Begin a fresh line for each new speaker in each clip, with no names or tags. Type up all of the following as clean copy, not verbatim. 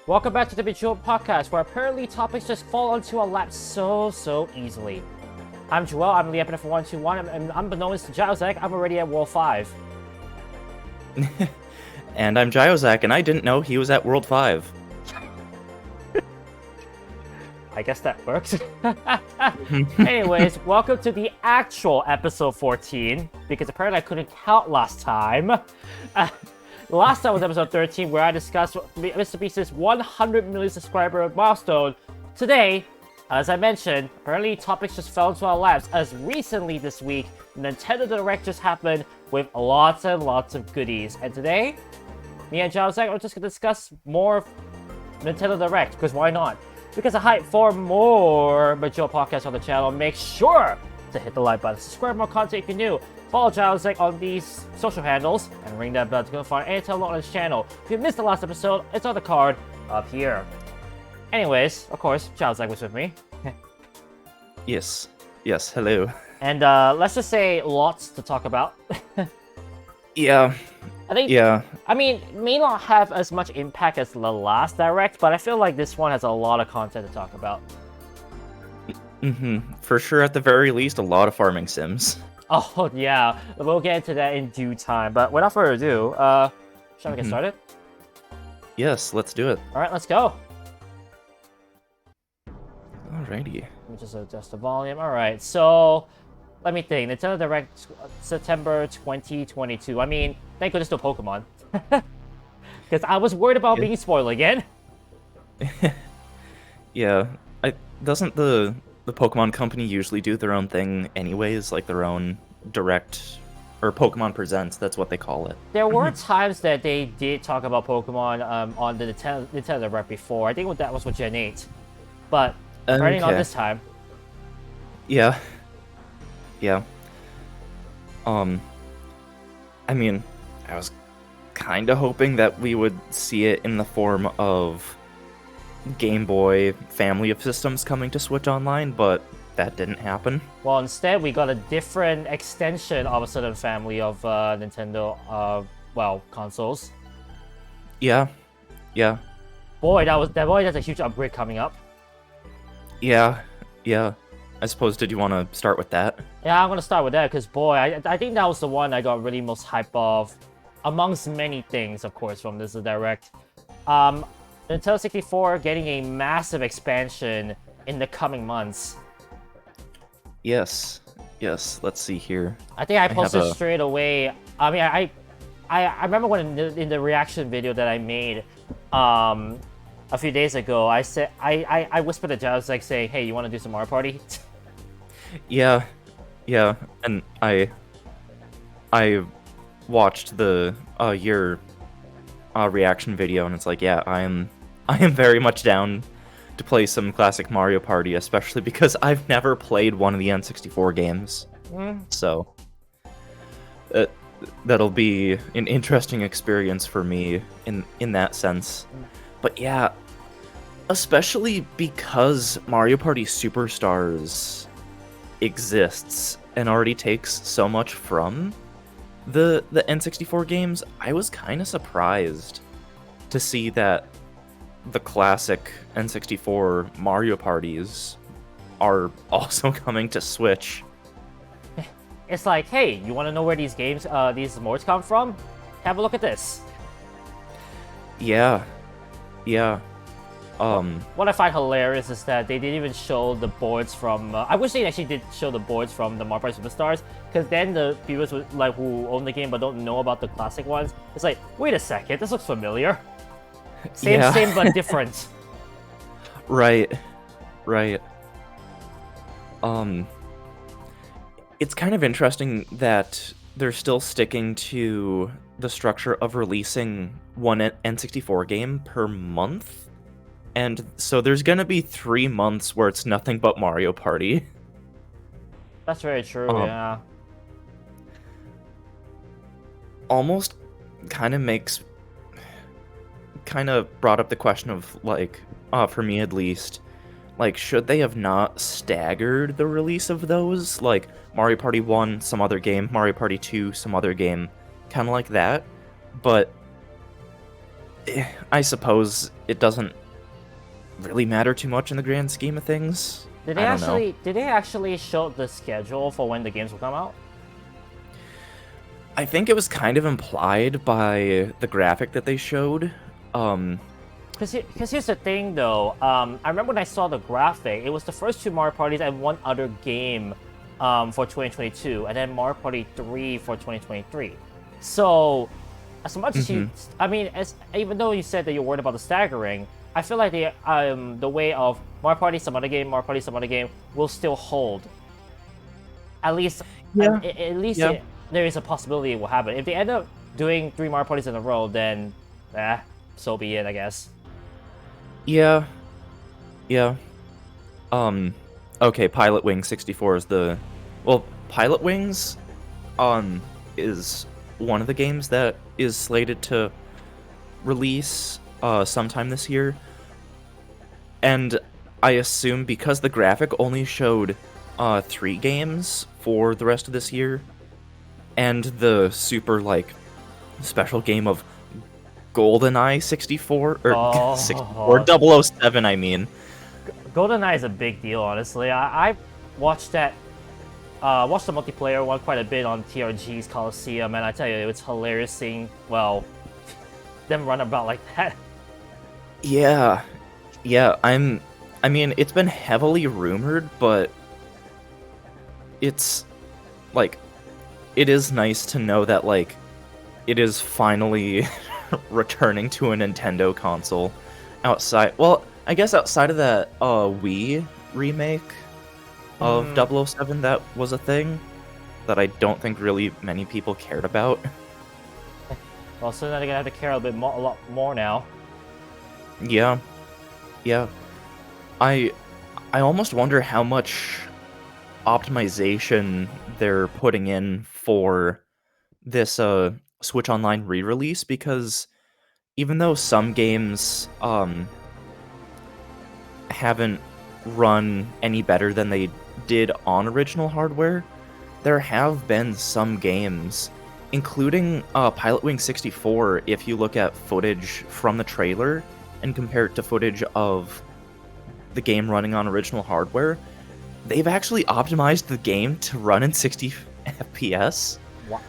Welcome back to the Bejeweled podcast, where apparently topics just fall onto our laps so easily. I'm Joel, I'm Liepin for 121, and unbeknownst to Jowzak, I'm already at World 5.
And I'm Jowzak, and I didn't know he was at World 5.
I guess that works. Anyways, welcome to the actual episode 14, because apparently I couldn't count last time. Last time was episode 13, where I discussed Mr. Beast's 100 million subscriber milestone. Today, as I mentioned, apparently topics just fell into our laps, as recently this week, Nintendo Direct just happened with lots and lots of goodies. And today, me and Jowzak are just going to discuss more Nintendo Direct, because why not? Because of hype for more Bejeweled podcasts on the channel, make sure to hit the like button, subscribe more content if you're new, follow Jowzak on these social handles, and ring that bell to go find any time on his channel. If you missed the last episode, it's on the card up here. Anyways, of course, Jowzak was with me.
Yes, hello.
And let's just say lots to talk about.
Yeah.
I mean, it may not have as much impact as the last Direct, but I feel like this one has a lot of content to talk about.
For sure, at the very least, a lot of farming sims.
Oh, yeah. We'll get into that in due time. But without further ado, shall we get started?
Yes, let's do it.
Alright, let's go.
Alrighty.
Let me just adjust the volume. Alright, so let me think. Nintendo Direct September 2022. I mean, thank goodness no Pokemon. Because I was worried about being spoiled again.
Yeah. Doesn't the Pokemon company usually do their own thing anyways? Like their own Direct... Or Pokemon Presents, that's what they call it.
There were times that they did talk about Pokemon on the Nintendo Direct before. I think that was with Gen 8. But apparently not this time.
Yeah. I mean, I was kind of hoping that we would see it in the form of Game Boy family of systems coming to Switch Online, but that didn't happen.
Well, instead, we got a different extension of a certain family of Nintendo, consoles.
Yeah.
Boy, that's a huge upgrade coming up.
Yeah. I suppose, did you want to start with that?
Yeah, I'm gonna start with that, because boy, I think that was the one I got really most hype of, amongst many things, of course, from this Direct. Nintendo 64 getting a massive expansion in the coming months.
Yes, let's see here.
I think I posted straight away. I mean, I remember when in the reaction video that I made a few days ago, I said I whispered to Jowzak saying, "Hey, you want to do some Mario Party?"
Yeah, and I watched the your reaction video, and it's like, yeah, I am very much down to play some classic Mario Party, especially because I've never played one of the N64 games. So that'll be an interesting experience for me in that sense. But yeah, especially because Mario Party Superstars exists and already takes so much from the N64 games, I was kind of surprised to see that the classic N64 Mario Parties are also coming to Switch.
It's like, hey, you want to know where these games, these mods come from? Have a look at this.
Yeah.
What I find hilarious is that they didn't even show the boards from. I wish they actually did show the boards from the Mario Party Superstars, because then the viewers who own the game but don't know about the classic ones, it's like, wait a second, this looks familiar. Same but different.
Right. It's kind of interesting that they're still sticking to the structure of releasing one N64 game per month. And so there's gonna be 3 months where it's nothing but Mario Party.
That's very true, yeah.
Almost kind of brought up the question of, like, for me at least, like, should they have not staggered the release of those? Like, Mario Party 1, some other game, Mario Party 2, some other game, kind of like that. But I suppose it doesn't really matter too much in the grand scheme of things.
Did
I don't know.
they actually show the schedule for when the games will come out?
I think it was kind of implied by the graphic that they showed.
Because here's the thing, though. I remember when I saw the graphic, it was the first 2 Mario Parties and one other game for 2022, and then Mario Party 3 for 2023. So, as much as you... I mean, even though you said that you're worried about the staggering, I feel like the way of Mario Party, some other game, Mario Party, some other game, will still hold. At least, there is a possibility it will happen. If they end up doing 3 Mario Parties in a row, then, so be it, I guess.
Yeah. Okay, Pilot Wings 64 is the... Well, Pilot Wings, is one of the games that is slated to release, sometime this year. And I assume because the graphic only showed, 3 games for the rest of this year, and the super, like, special game of GoldenEye 64, or 64, 007, I mean.
GoldenEye is a big deal, honestly. I watched that, watched the multiplayer one quite a bit on TRG's Coliseum, and I tell you, it was hilarious seeing, well, them run about like that.
Yeah, I mean, it's been heavily rumored, but it's, like, it is nice to know that, like, it is finally returning to a Nintendo console outside... Well, I guess outside of that Wii remake of 007, that was a thing that I don't think really many people cared about.
Well, so now they're gonna have to care a lot more now.
Yeah. I almost wonder how much optimization they're putting in for this Switch Online re-release, because even though some games haven't run any better than they did on original hardware, there have been some games, including Pilot Wing 64, if you look at footage from the trailer and compare it to footage of the game running on original hardware, they've actually optimized the game to run in 60 FPS. Wow.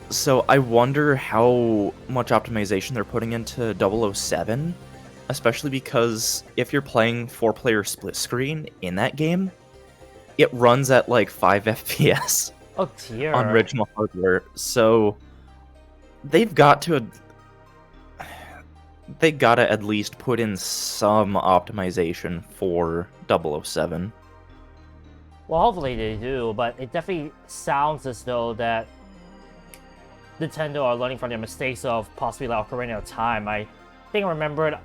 So I wonder how much optimization they're putting into 007, especially because if you're playing 4-player split screen in that game, it runs at like 5 FPS on original hardware. So they've got to at least put in some optimization for 007.
Well, hopefully they do, but it definitely sounds as though that Nintendo are learning from their mistakes of possibly like Ocarina of Time. I think I remembered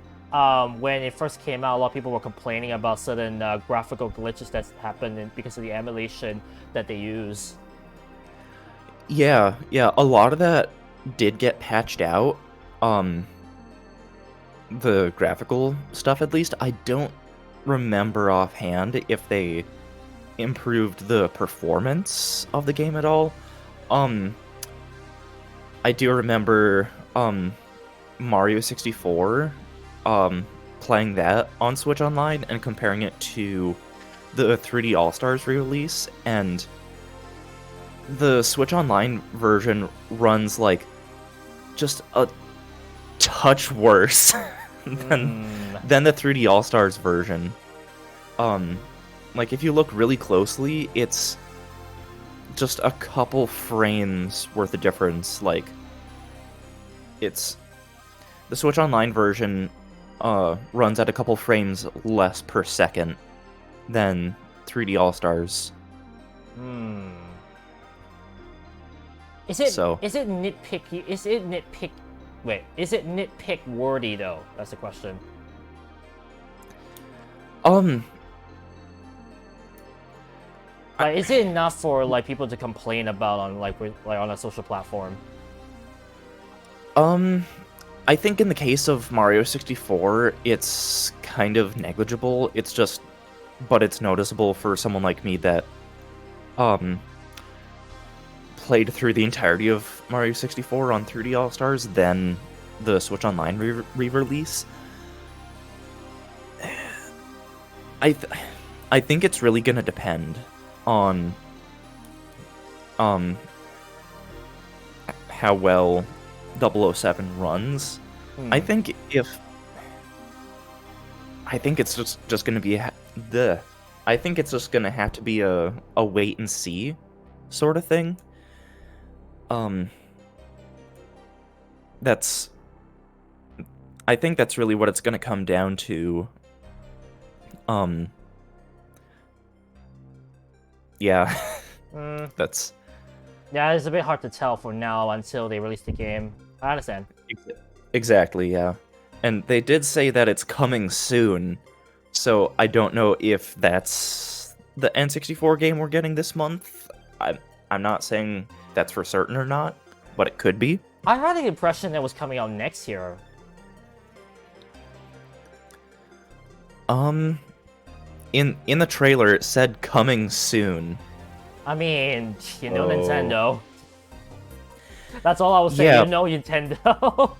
when it first came out, a lot of people were complaining about certain graphical glitches that happened because of the emulation that they use.
Yeah, a lot of that did get patched out. The graphical stuff, at least. I don't remember offhand if they improved the performance of the game at all. I do remember Mario 64, playing that on Switch Online and comparing it to the 3D All-Stars re-release, and the Switch Online version runs like just a touch worse than the 3D All-Stars version. Like, if you look really closely, it's just a couple frames worth of difference. Like, it's the Switch Online version runs at a couple frames less per second than 3D All-Stars.
Is it nitpicky? Is it nitpick worthy though? That's the question. Like, is it enough for like people to complain about on like on a social platform?
I think in the case of Mario 64, it's kind of negligible. It's just, but it's noticeable for someone like me that played through the entirety of Mario 64 on 3D All-Stars, then the Switch Online re-release. I think it's really gonna depend on how well 007 runs. I think it's just gonna be I think it's just gonna have to be a wait and see sort of thing. I think that's really what it's gonna come down to. Yeah. That's...
Yeah, it's a bit hard to tell for now until they release the game. I understand.
Exactly, yeah. And they did say that it's coming soon, so I don't know if that's the N64 game we're getting this month. I'm not saying that's for certain or not, but it could be.
I had the impression that it was coming out next year.
In the trailer, it said coming soon.
I mean, you know Nintendo. That's all I was saying,
Yeah.
you know Nintendo.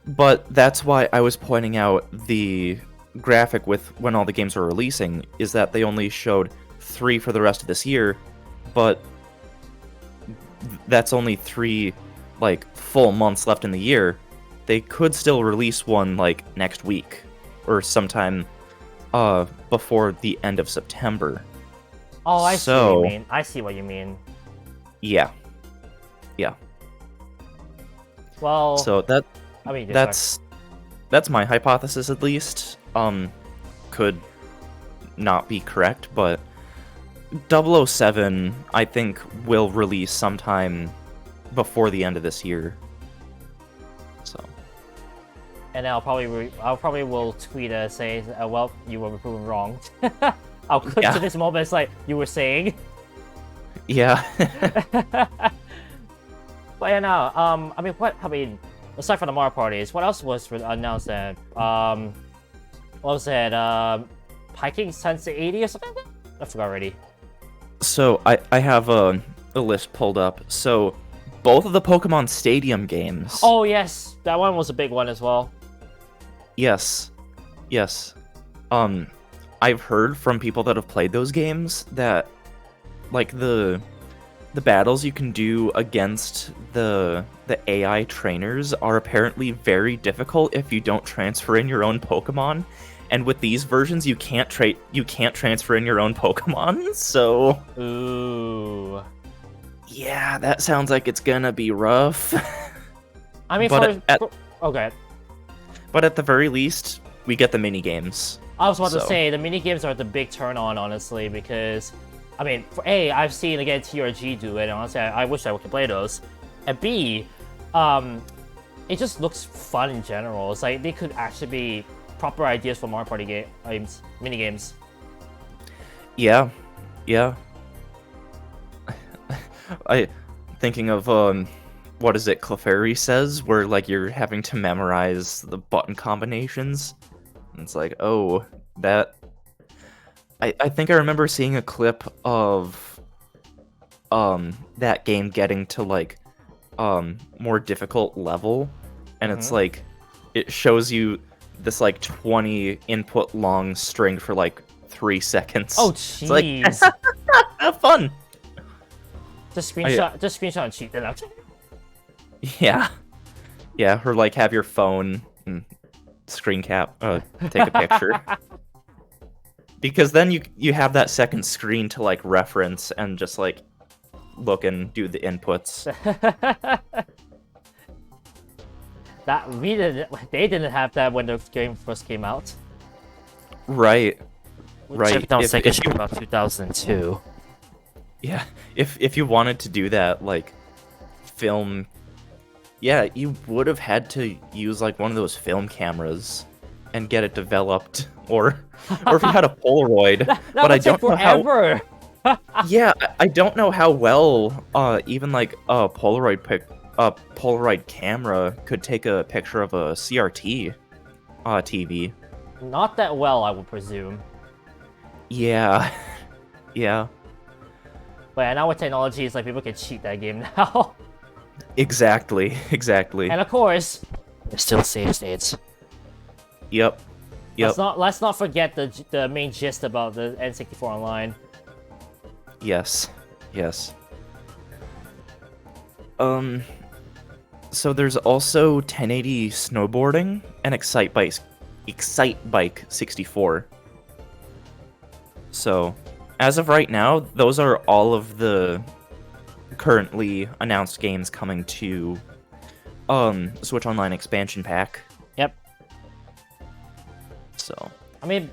But that's why I was pointing out the graphic with when all the games were releasing, is that they only showed 3 for the rest of this year, but that's only 3, like, full months left in the year. They could still release one, like, next week, or sometime before the end of September.
Oh, I see what you mean. I see what you mean.
Yeah. Yeah.
Well,
So
I mean,
that's my hypothesis, at least. Could not be correct, but 007, I think, will release sometime before the end of this year. So.
And I'll probably will tweet saying, well, you were proven wrong. I'll click to this moment, it's like you were saying.
Yeah.
But yeah, no, aside from the Mario parties, what else was announced then? What was it? Hiking Sunset 80 or something? I forgot already.
So I have a list pulled up. So both of the Pokemon Stadium games.
Oh yes, that one was a big one as well.
Yes. I've heard from people that have played those games that, like, the battles you can do against the AI trainers are apparently very difficult if you don't transfer in your own Pokemon. And with these versions, you can't transfer in your own Pokemon. So,
ooh,
yeah, that sounds like it's gonna be rough.
I mean, okay.
But at the very least, we get the mini games.
I was about to say the mini games are the big turn on, honestly, because I mean, for A, I've seen again TRG do it, and honestly, I wish I could play those. And B, it just looks fun in general. It's like they could actually be proper ideas for Mario Party games, mini games.
Yeah. I thinking of what is it Clefairy says, where like you're having to memorize the button combinations. And it's like, oh, that. I think I remember seeing a clip of that game getting to like more difficult level, and it's like it shows you this like 20 input long string for like 3 seconds.
Oh jeez.
Like, have fun.
Just screenshot and cheat that out.
Yeah, or like have your phone and screen cap, take a picture. Because then you have that second screen to like reference and just like look and do the inputs.
They didn't have that when the game first came out.
Right.
If about 2002.
Yeah, if you wanted to do that, like film, yeah, you would have had to use like one of those film cameras and get it developed, or if you had a Polaroid. But I don't know
forever.
Yeah, I don't know how well even like a Polaroid camera could take a picture of a CRT TV.
Not that well, I would presume.
Yeah.
But now with technology, it's like people can cheat that game now.
Exactly.
And of course, There's still save states.
Yep. Yep.
Let's not forget the main gist about the N64 Online.
Yes. Yes. So there's also 1080 snowboarding and Excite Bike 64. So, as of right now, those are all of the currently announced games coming to Switch Online expansion pack.
Yep.
So,
I mean,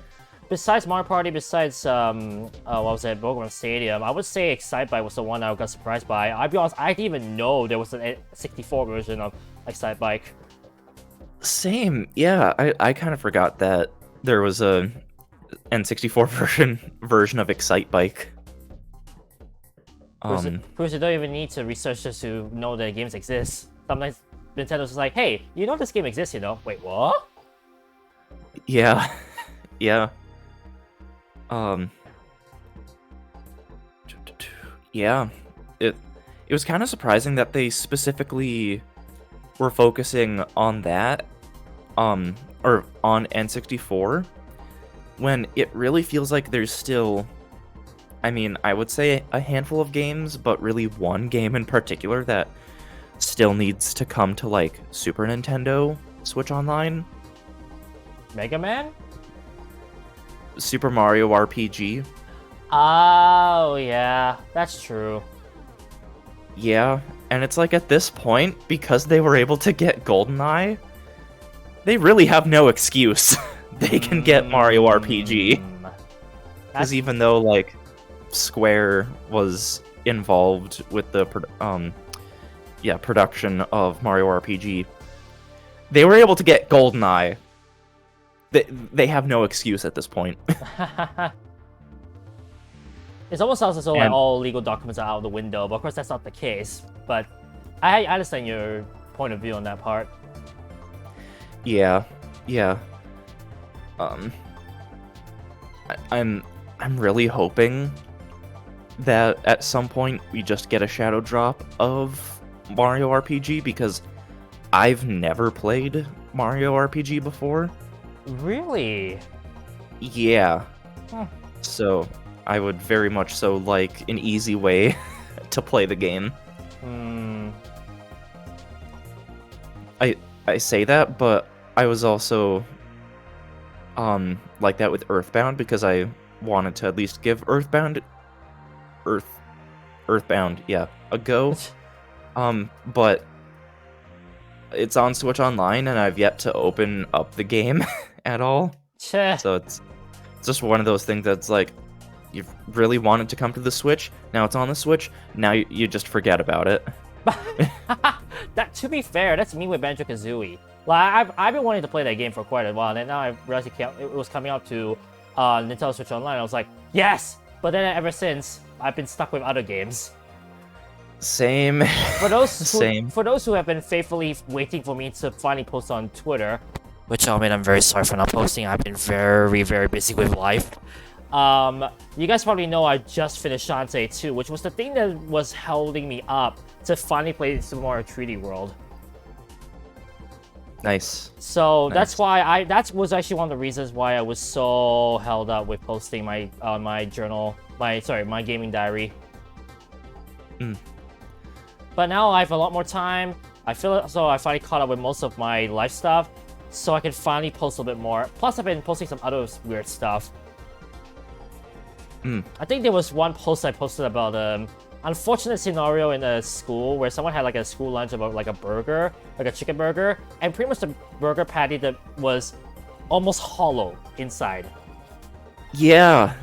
besides Mario Party, besides what was it, Pokemon Stadium, I would say Excite Bike was the one I got surprised by. I'll be honest, I didn't even know there was a 64 version of Excite Bike.
same, yeah. I kind of forgot that there was a N64 version of Excite Bike.
Proves you don't even need to research just to know that games exist. Sometimes Nintendo's just like, hey, you know this game exists, you know? Wait, what?
Yeah, yeah. Yeah. It was kind of surprising that they specifically were focusing on that, or on N64, when it really feels like there's still, I mean, I would say a handful of games, but really one game in particular that still needs to come to, like, Super Nintendo Switch Online.
Mega Man?
Super Mario RPG.
Oh, yeah, that's true.
Yeah, and it's like at this point, because they were able to get GoldenEye, they really have no excuse. They can get Mario RPG. Because even though, like, Square was involved with the production of Mario RPG, they were able to get GoldenEye. They have no excuse at this point.
It almost sounds as though like, all legal documents are out the window, but of course that's not the case. But I understand your point of view on that part.
Yeah, yeah. I'm really hoping that at some point we just get a shadow drop of Mario RPG, because I've never played Mario RPG before.
Really?
Yeah.
Huh.
So I would very much so like an easy way to play the game. I say that, but I was also like that with Earthbound, because I wanted to at least give Earthbound, yeah, a go. But it's on Switch Online, and I've yet to open up the game at all. So it's just one of those things that's like, you've really wanted to come to the Switch, now it's on the Switch, now you just forget about it.
That, to be fair, that's me with Banjo-Kazooie. Like, I've been wanting to play that game for quite a while, and now I realized it was coming out to Nintendo Switch Online. I was like, yes! But then ever since, I've been stuck with other games.
Same.
For those who have been faithfully waiting for me to finally post on Twitter, which I mean, I'm very sorry for not posting. I've been very, very busy with life. You guys probably know I just finished Shantae 2, which was the thing that was holding me up to finally play Super Mario 3D World.
Nice.
So that's why that was actually one of the reasons why I was so held up with posting my journal, my gaming diary. But now I have a lot more time. I feel so I finally caught up with most of my life stuff, so I can finally post a bit more. Plus, I've been posting some other weird stuff. I think there was one post I posted about unfortunate scenario in a school where someone had like a school lunch about like a burger, like a chicken burger, and pretty much the burger patty that was almost hollow inside.
Yeah,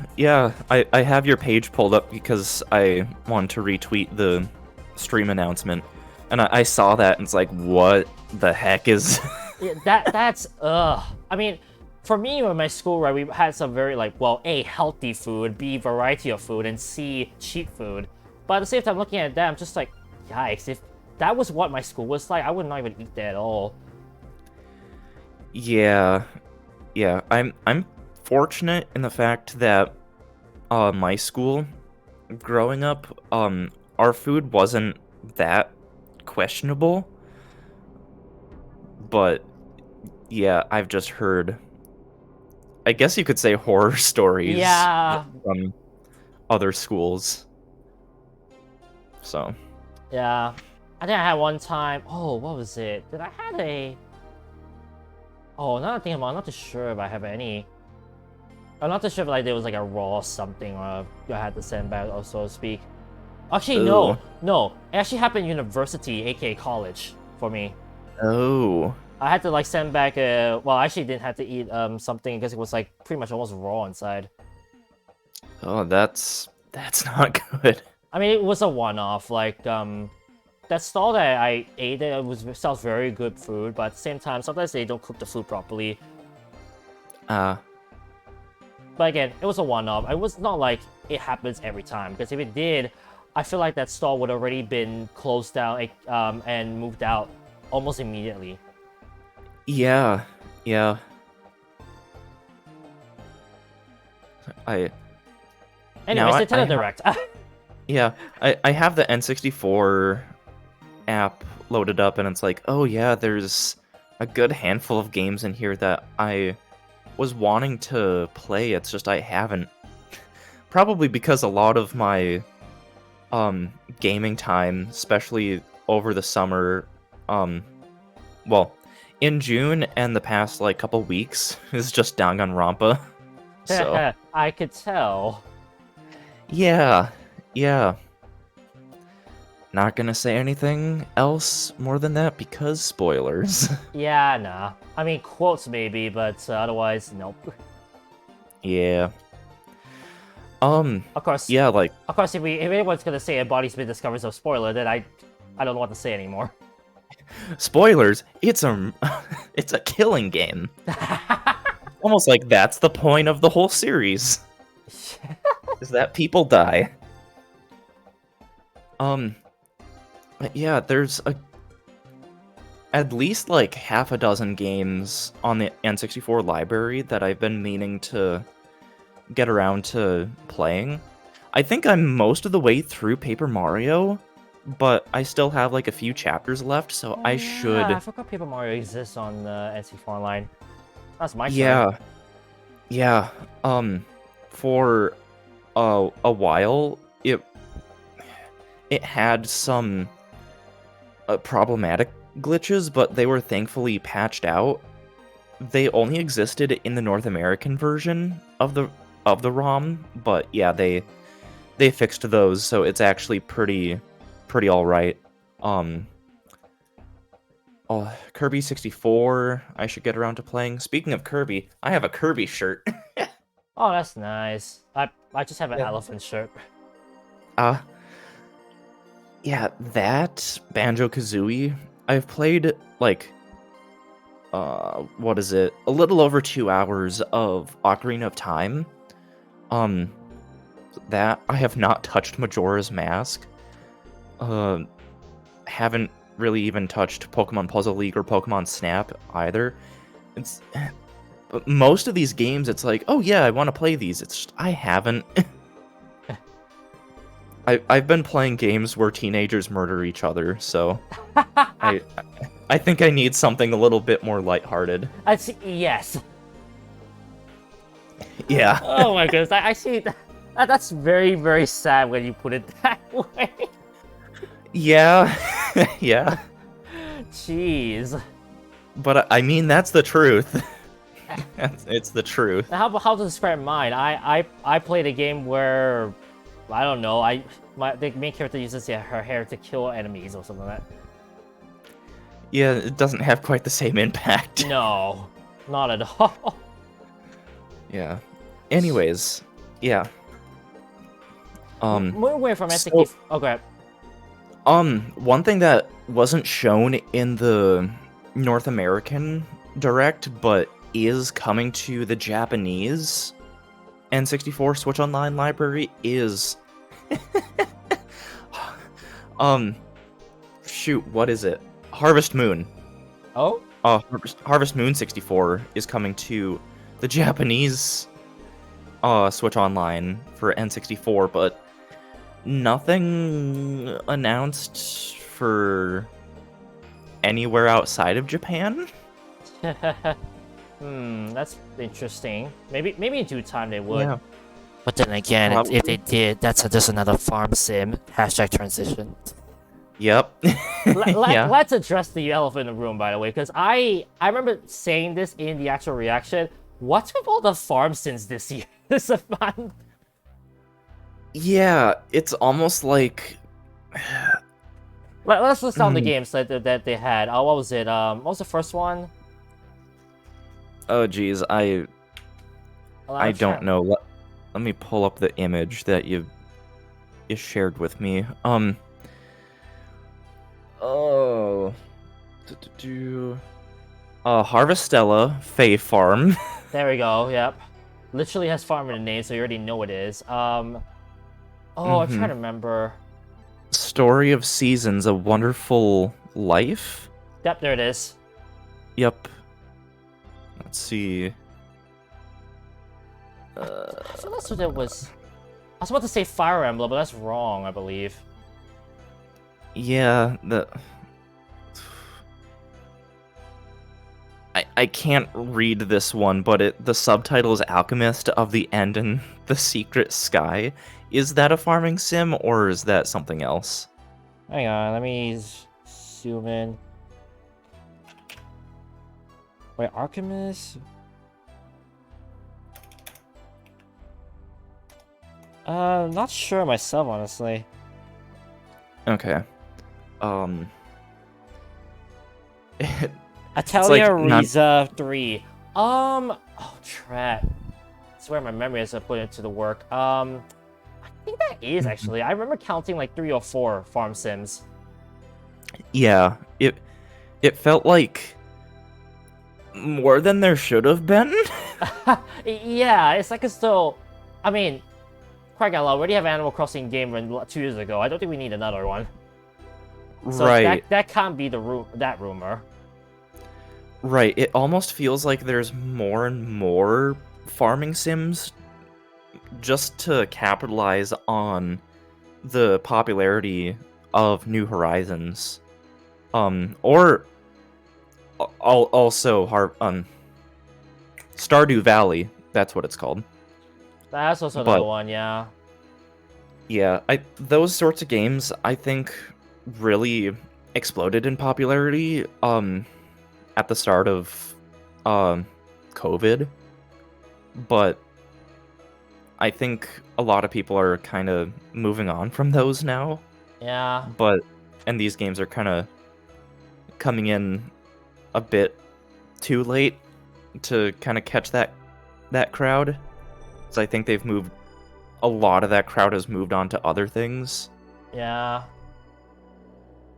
I have your page pulled up because I wanted to retweet the stream announcement, and I saw that and it's like, what the heck is...
Yeah, that's I mean, for me, in my school, right, we had some very, like, well, A, healthy food, B, variety of food, and C, cheap food. But at the same time, looking at that, I'm just like, yikes, if that was what my school was like, I would not even eat that at all.
Yeah. I'm fortunate in the fact that my school, growing up, our food wasn't that questionable. But yeah, I've just heard, I guess you could say, horror stories
Yeah.
from other schools. So.
Yeah. I think I had one time. Oh, what was it? Did I had a? Oh, now I think about, I'm not too sure if I have any. I'm not too sure if like there was like a raw something or I had to send back, or so to speak. Actually,
Ooh.
no. It actually happened in university, aka college, for me.
Oh.
I had to like send back a. Well, I actually didn't have to eat something because it was like pretty much almost raw inside.
Oh, that's not good.
I mean, it was a one-off. Like that stall that I ate, it sells very good food, but at the same time, sometimes they don't cook the food properly. But again, it was a one-off. It was not like it happens every time, because if it did, I feel like that stall would already been closed down and moved out almost immediately.
Yeah.
Anyways,
Now,
Nintendo Direct.
Yeah, I have the N64 app loaded up, and it's like, oh yeah, there's a good handful of games in here that I was wanting to play. It's just I haven't. Probably because a lot of my gaming time, especially over the summer, well, in June and the past like couple weeks, is just Danganronpa. So
I could tell.
yeah. Not gonna say anything else more than that because spoilers.
Yeah, nah. I mean, quotes maybe, but otherwise, nope.
Yeah.
Of course.
Yeah, like,
Of course, if anyone's gonna say a body's been discovered as a spoiler, then I don't know what to say anymore.
spoilers. It's a it's a killing game. Almost like that's the point of the whole series. Is that people die. But yeah, there's at least like half a dozen games on the N64 library that I've been meaning to get around to playing. I think I'm most of the way through Paper Mario, but I still have like a few chapters left, so I should.
I forgot Paper Mario exists on N64 Online. That's my
Yeah. For a while, it had some problematic glitches, but they were thankfully patched out. They only existed in the North American version of the ROM, but yeah, they fixed those, so it's actually pretty all right. Oh, Kirby 64, I should get around to playing. Speaking of Kirby, I have a Kirby shirt.
Oh, that's nice. I just have an elephant shirt.
Yeah, that Banjo-Kazooie, I've played like what is it? A little over 2 hours of Ocarina of Time. That I have not touched Majora's Mask. Haven't really even touched Pokemon Puzzle League or Pokemon Snap either. It's most of these games, it's like, oh yeah, I want to play these. It's just, I haven't. I've been playing games where teenagers murder each other, so I think I need something a little bit more lighthearted.
Yes.
Yeah.
Oh my goodness, I see that. That's very, very sad when you put it that way.
Yeah. Yeah.
Jeez.
But I mean, that's the truth. It's the truth.
How to describe mine? I played a game where, I don't know, the main character uses her hair to kill enemies or something like that.
Yeah, it doesn't have quite the same impact.
No, not at all.
Yeah. Anyways, yeah.
Moving away from N64.
So,
okay.
One thing that wasn't shown in the North American Direct, but is coming to the Japanese N64 Switch Online library is shoot, what is it? Harvest Moon.
Oh?
Harvest Moon 64 is coming to the Japanese Switch Online for N64, but nothing announced for anywhere outside of Japan.
That's interesting. Maybe in due time they would.
Yeah.
But then again,
Probably.
if they did, that's just another farm sim. Hashtag transition.
Yep. Yeah.
Let's address the elephant in the room, by the way, because I remember saying this in the actual reaction. What's with all the farm sims this year? This is fun.
Yeah, it's almost like
Let's list down the games that they had. Oh, what was it? What was the first one?
oh geez, I don't know. Let me pull up the image that you shared with me. Oh. Harvestella, Fae Farm.
There we go. Yep. Literally has farm in the name, so you already know what it is. I'm trying to remember.
Story of Seasons, A Wonderful Life?
Yep, there it is.
Yep. Let's see.
I feel that's what it was. I was about to say Fire Emblem, but that's wrong, I believe.
Yeah, I can't read this one, but the subtitle is Alchemist of the End and the Secret Sky. Is that a farming sim, or is that something else?
Hang on, let me zoom in. Wait, Alchemist? Not sure myself, honestly.
Okay.
Atelier
not-
Riza 3. Oh, Trat. That's where my memory has to put into the work. I think that is actually. I remember counting like 3 or 4 farm sims.
Yeah, it felt like more than there should have been.
Yeah, it's like it's still. I mean, quite a lot. We already have Animal Crossing game run 2 years ago. I don't think we need another one. So
Right.
that can't be that rumor.
Right. It almost feels like there's more and more farming sims just to capitalize on the popularity of New Horizons. Or also Stardew Valley, that's what it's called.
That's also another one, yeah.
Yeah, those sorts of games I think really exploded in popularity at the start of COVID. But I think a lot of people are kind of moving on from those now.
Yeah.
And these games are kind of coming in a bit too late to kind of catch that crowd. So I think they've moved. A lot of that crowd has moved on to other things.
Yeah.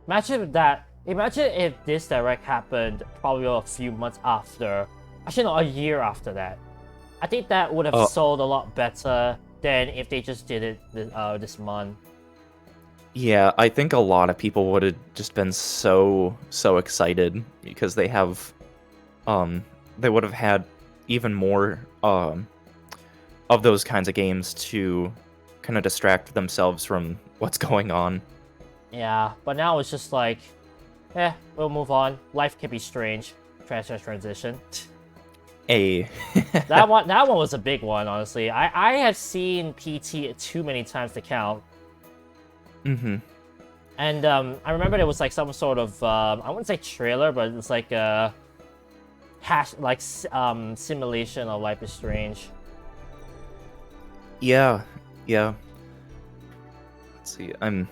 Imagine if this direct happened probably a few months after. Actually, no, a year after that. I think that would have sold a lot better than if they just did it this month.
Yeah, I think a lot of people would have just been so excited because they have, they would have had even more of those kinds of games to kind of distract themselves from what's going on.
Yeah, but now it's just like, we'll move on. Life can be strange. Transition. that one was a big one, honestly. I have seen PT too many times to count.
Mm-hmm.
And I remember there was like some sort of I wouldn't say trailer, but it's like a simulation of Life is Strange.
Yeah. Let's see. I'm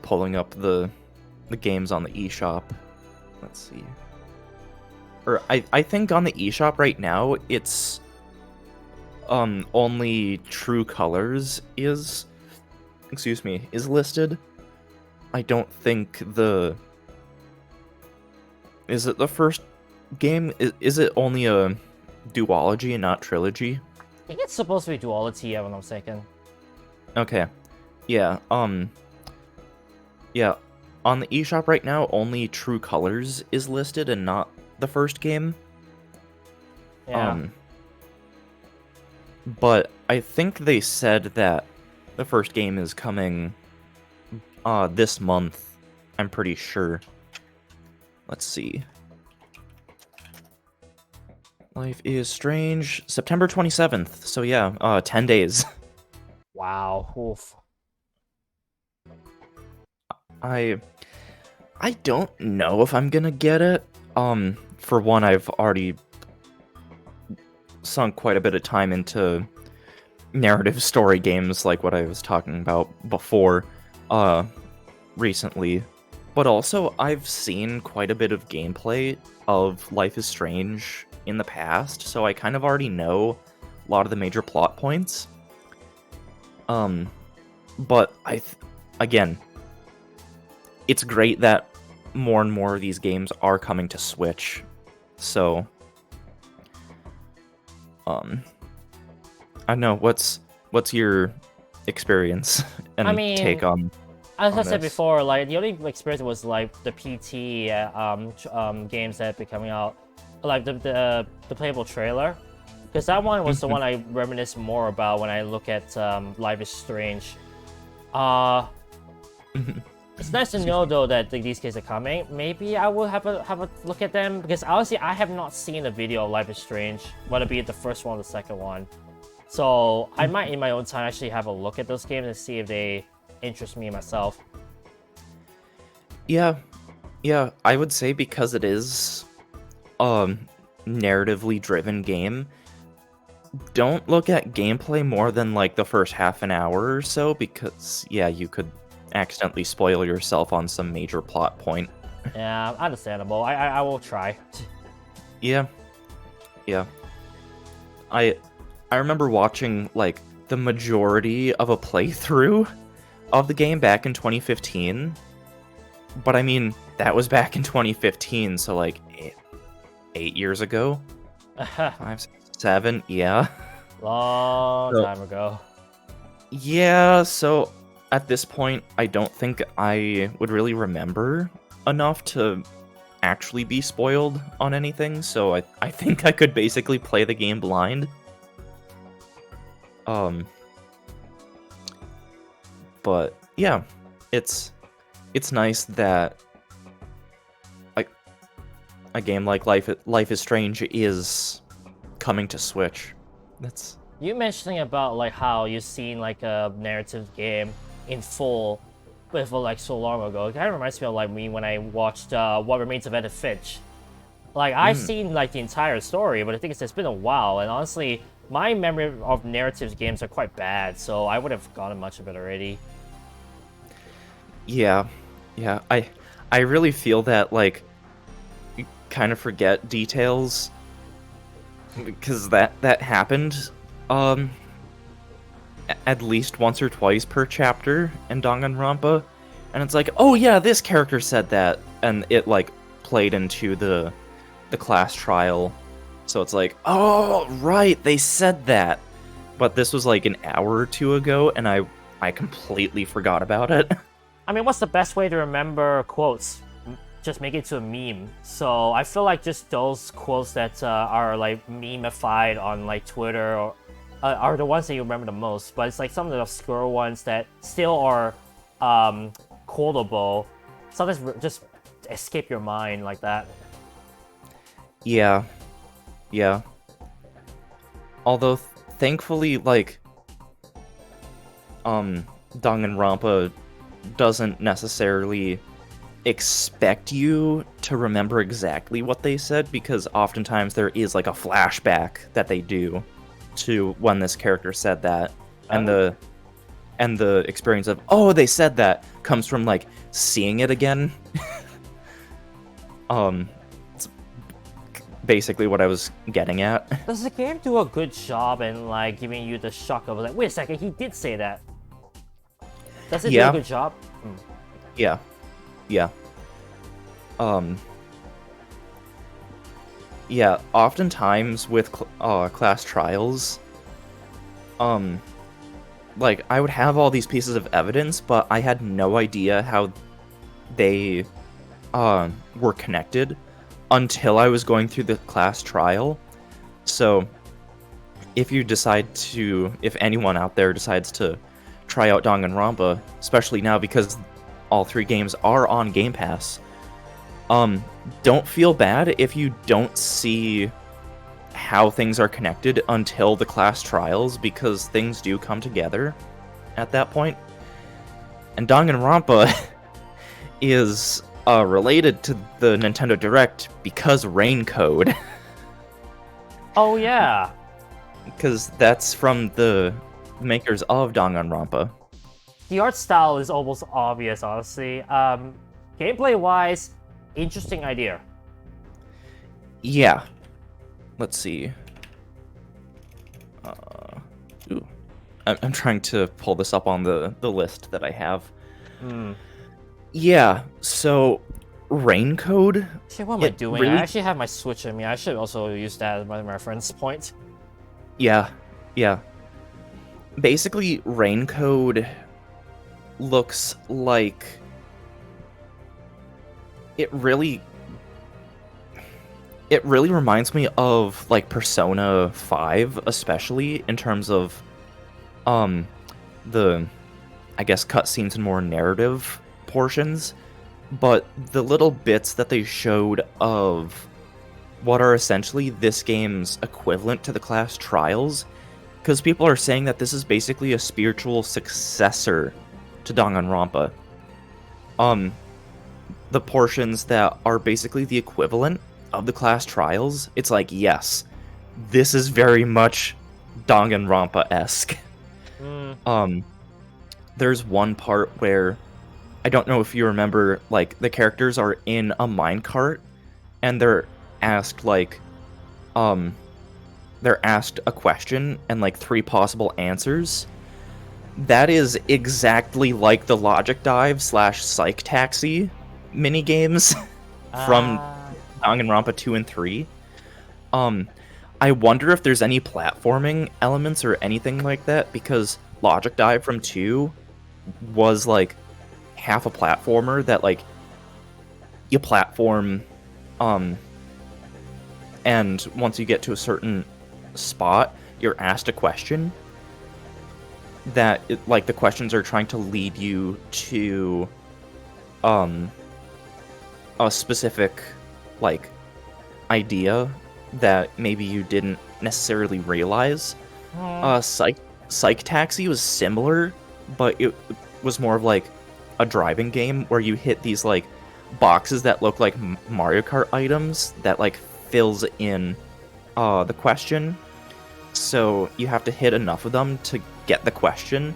pulling up the games on the eShop. Let's see. Or I think on the eShop right now it's only True Colors is listed. I don't think is it the first game? Is it only a duology and not trilogy?
I think it's supposed to be duality, if I'm not mistaken.
Okay. Yeah, yeah, on the eShop right now, only True Colors is listed and not the first game.
Yeah.
But I think they said that the first game is coming this month. I'm pretty sure. Let's see. Life is Strange, September 27th. So yeah, 10 days.
Wow. Oof.
I don't know if I'm gonna get it. For one, I've already sunk quite a bit of time into narrative story games like what I was talking about before, recently. But also, I've seen quite a bit of gameplay of Life is Strange in the past, so I kind of already know a lot of the major plot points. But again, it's great that more and more of these games are coming to Switch. So, I don't know, what's your experience and
I mean,
take on
as I
on
said
this?
before, like the only experience was like the PT games that have been coming out, like the playable trailer, because that one was the one I reminisce more about when I look at Life is Strange. It's nice to know though that these games are coming. Maybe I will have a look at them, because honestly I have not seen a video of Life is Strange, whether it be the first one or the second one. So I might in my own time actually have a look at those games and see if they interest me myself.
Yeah, I would say because it is a narratively driven game, don't look at gameplay more than like the first half an hour or so, because yeah, you could accidentally spoil yourself on some major plot point.
Yeah, understandable. I will try.
Yeah. I remember watching like the majority of a playthrough of the game back in 2015. But I mean, that was back in 2015, so like 8 years ago? 5, 6, 7, yeah.
Long
So-
time ago.
Yeah, so at this point, I don't think I would really remember enough to actually be spoiled on anything, so I think I could basically play the game blind. But yeah, it's nice that a game like Life is Strange is coming to Switch. That's
You mentioning about like how you've seen like a narrative game in full, but for like so long ago. It kind of reminds me of like me when I watched What Remains of Edith Finch. Like I've seen like the entire story, but I think it's been a while, and honestly, my memory of narrative games are quite bad, so I would have gotten much of it already.
yeah. I really feel that like you kind of forget details because that happened at least once or twice per chapter in Danganronpa, and it's like, oh yeah, this character said that, and it like played into the class trial, so it's like, oh right, they said that, but this was like an hour or two ago, and I completely forgot about it.
I mean, what's the best way to remember quotes? Just make it to a meme. So I feel like just those quotes that are like meme-ified on like Twitter or, are the ones that you remember the most. But it's like some of the obscure ones that still are quotable. Sometimes just escape your mind like that.
Yeah. Although thankfully, like, Danganronpa doesn't necessarily expect you to remember exactly what they said, because oftentimes there is like a flashback that they do to when this character said that, and the experience of, oh, they said that, comes from like seeing it again. It's basically what I was getting at.
Does the game do a good job in like giving you the shock of like, wait a second, he did say that? Does it do
Yeah.
a good job?
Yeah. Yeah, oftentimes with class trials, like, I would have all these pieces of evidence, but I had no idea how they, were connected until I was going through the class trial. So, if anyone out there decides to try out Danganronpa, especially now because all 3 games are on Game Pass, don't feel bad if you don't see how things are connected until the class trials, because things do come together at that point. And Danganronpa is related to the Nintendo Direct because RainCode.
Oh yeah.
Because that's from the makers of Danganronpa.
The art style is almost obvious, honestly. Gameplay-wise, interesting idea.
Yeah. Let's see. Ooh. I'm trying to pull this up on the list that I have. Yeah, so RainCode.
Actually, what am I doing?
Really...
I actually have my Switch in me. I should also use that as my reference point.
Yeah. Basically, RainCode looks like it really reminds me of like Persona 5, especially in terms of the, I guess, cutscenes and more narrative portions, but the little bits that they showed of what are essentially this game's equivalent to the class trials, because people are saying that this is basically a spiritual successor to Danganronpa. The portions that are basically the equivalent of the class trials, it's like, yes, this is very much Danganronpa-esque. There's one part where, I don't know if you remember, like, the characters are in a minecart, and they're asked, like, they're asked a question and, like, 3 possible answers. That is exactly like the Logic Dive / Psych Taxi minigames from Danganronpa 2 and 3. I wonder if there's any platforming elements or anything like that, because Logic Dive from 2 was, like, half a platformer that, like, you platform, and once you get to a certain spot, you're asked a question that, like, the questions are trying to lead you to, a specific, like, idea that maybe you didn't necessarily realize. Psych Taxi was similar, but it was more of like a driving game where you hit these like boxes that look like Mario Kart items that like fills in the question. So you have to hit enough of them to get the question.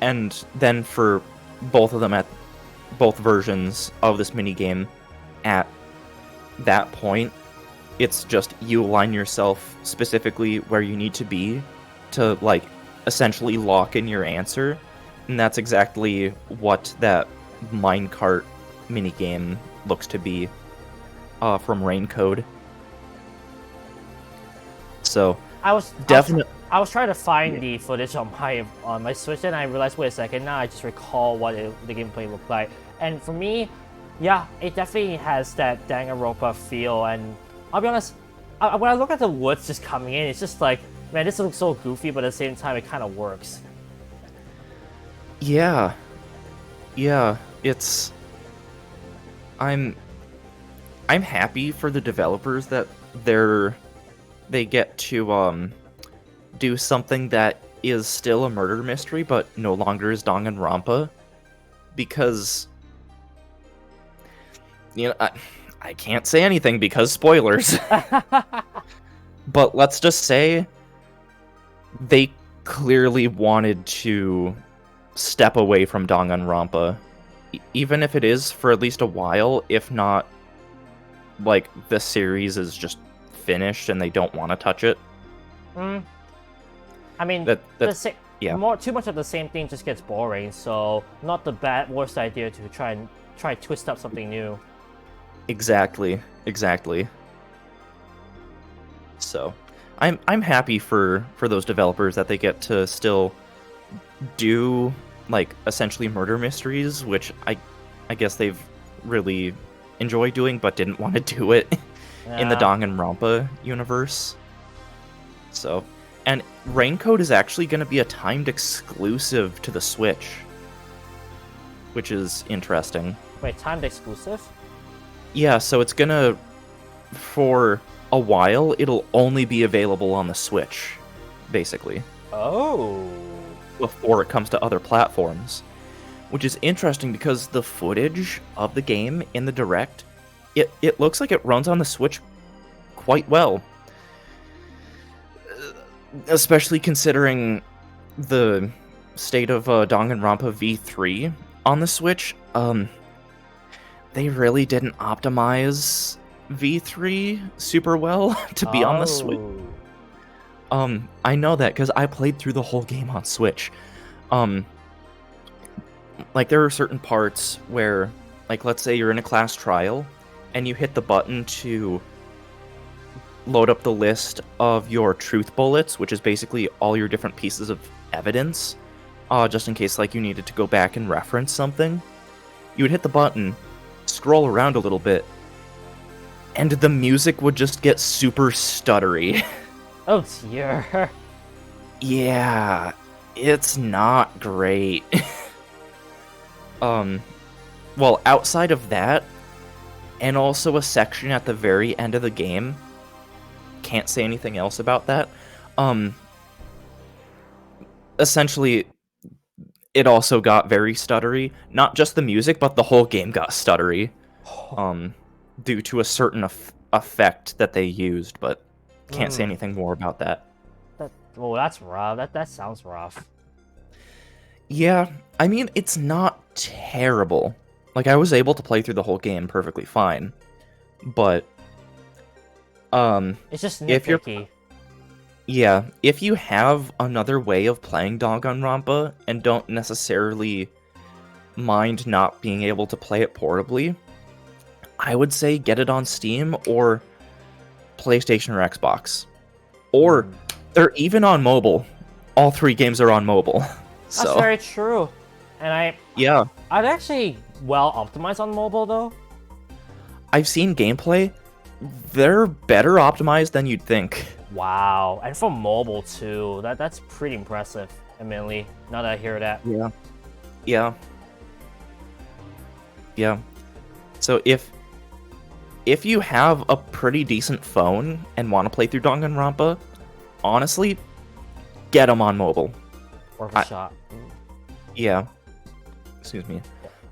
And then for both of them at both versions of this minigame, at that point, it's just you align yourself specifically where you need to be to, like, essentially lock in your answer. And that's exactly what that minecart minigame looks to be from RainCode. So,
I was trying to find the footage on my Switch, and I realized, wait a second, now I just recall what the gameplay looked like. And for me, yeah, it definitely has that Danganronpa feel. And I'll be honest, when I look at the woods just coming in, it's just like, man, this looks so goofy, but at the same time, it kind of works.
Yeah, it's... I'm happy for the developers that they get to do something that is still a murder mystery, but no longer is Danganronpa, because, you know, I can't say anything because spoilers. But let's just say they clearly wanted to step away from Danganronpa, even if it is for at least a while, if not, like, the series is just finished and they don't want to touch it.
I mean, too much of the same thing just gets boring, so not the worst idea to try and twist up something new.
Exactly. So, I'm happy for those developers that they get to still do, like, essentially murder mysteries, which I guess they've really enjoyed doing, but didn't want to do it in the Danganronpa universe. So, and RainCode is actually going to be a timed exclusive to the Switch, which is interesting.
Wait, timed exclusive?
Yeah, so it's gonna, for a while, it'll only be available on the Switch, basically.
Oh.
Before it comes to other platforms. Which is interesting because the footage of the game in the Direct, it looks like it runs on the Switch quite well. Especially considering the state of Danganronpa V3 on the Switch. They really didn't optimize V3 super well to be on the Switch. I know that because I played through the whole game on Switch. Like, there are certain parts where, like, let's say you're in a class trial, and you hit the button to load up the list of your truth bullets, which is basically all your different pieces of evidence, just in case, like, you needed to go back and reference something. You would hit the button, scroll around a little bit, and the music would just get super stuttery.
Oh dear.
Yeah, it's not great. Well, outside of that, and also a section at the very end of the game, can't say anything else about that. Essentially, it also got very stuttery. Not just the music, but the whole game got stuttery. Due to a certain effect that they used, but can't say anything more about that.
Well, that's rough. That sounds rough.
Yeah, I mean, it's not terrible. Like, I was able to play through the whole game perfectly fine. But,
It's just
if you're-
nitpicky.
yeah, if you have another way of playing Danganronpa and don't necessarily mind not being able to play it portably, I would say get it on Steam or PlayStation or Xbox. Or, they're even on mobile. All 3 games are on mobile.
That's
So,
very true. And I'd actually well optimized on mobile though.
I've seen gameplay. They're better optimized than you'd think.
Wow, and for mobile too. That's pretty impressive. Admittedly, now that I hear that.
Yeah. So if you have a pretty decent phone and want to play through Danganronpa, honestly, get them on mobile.
Worth a shot.
Yeah. Excuse me.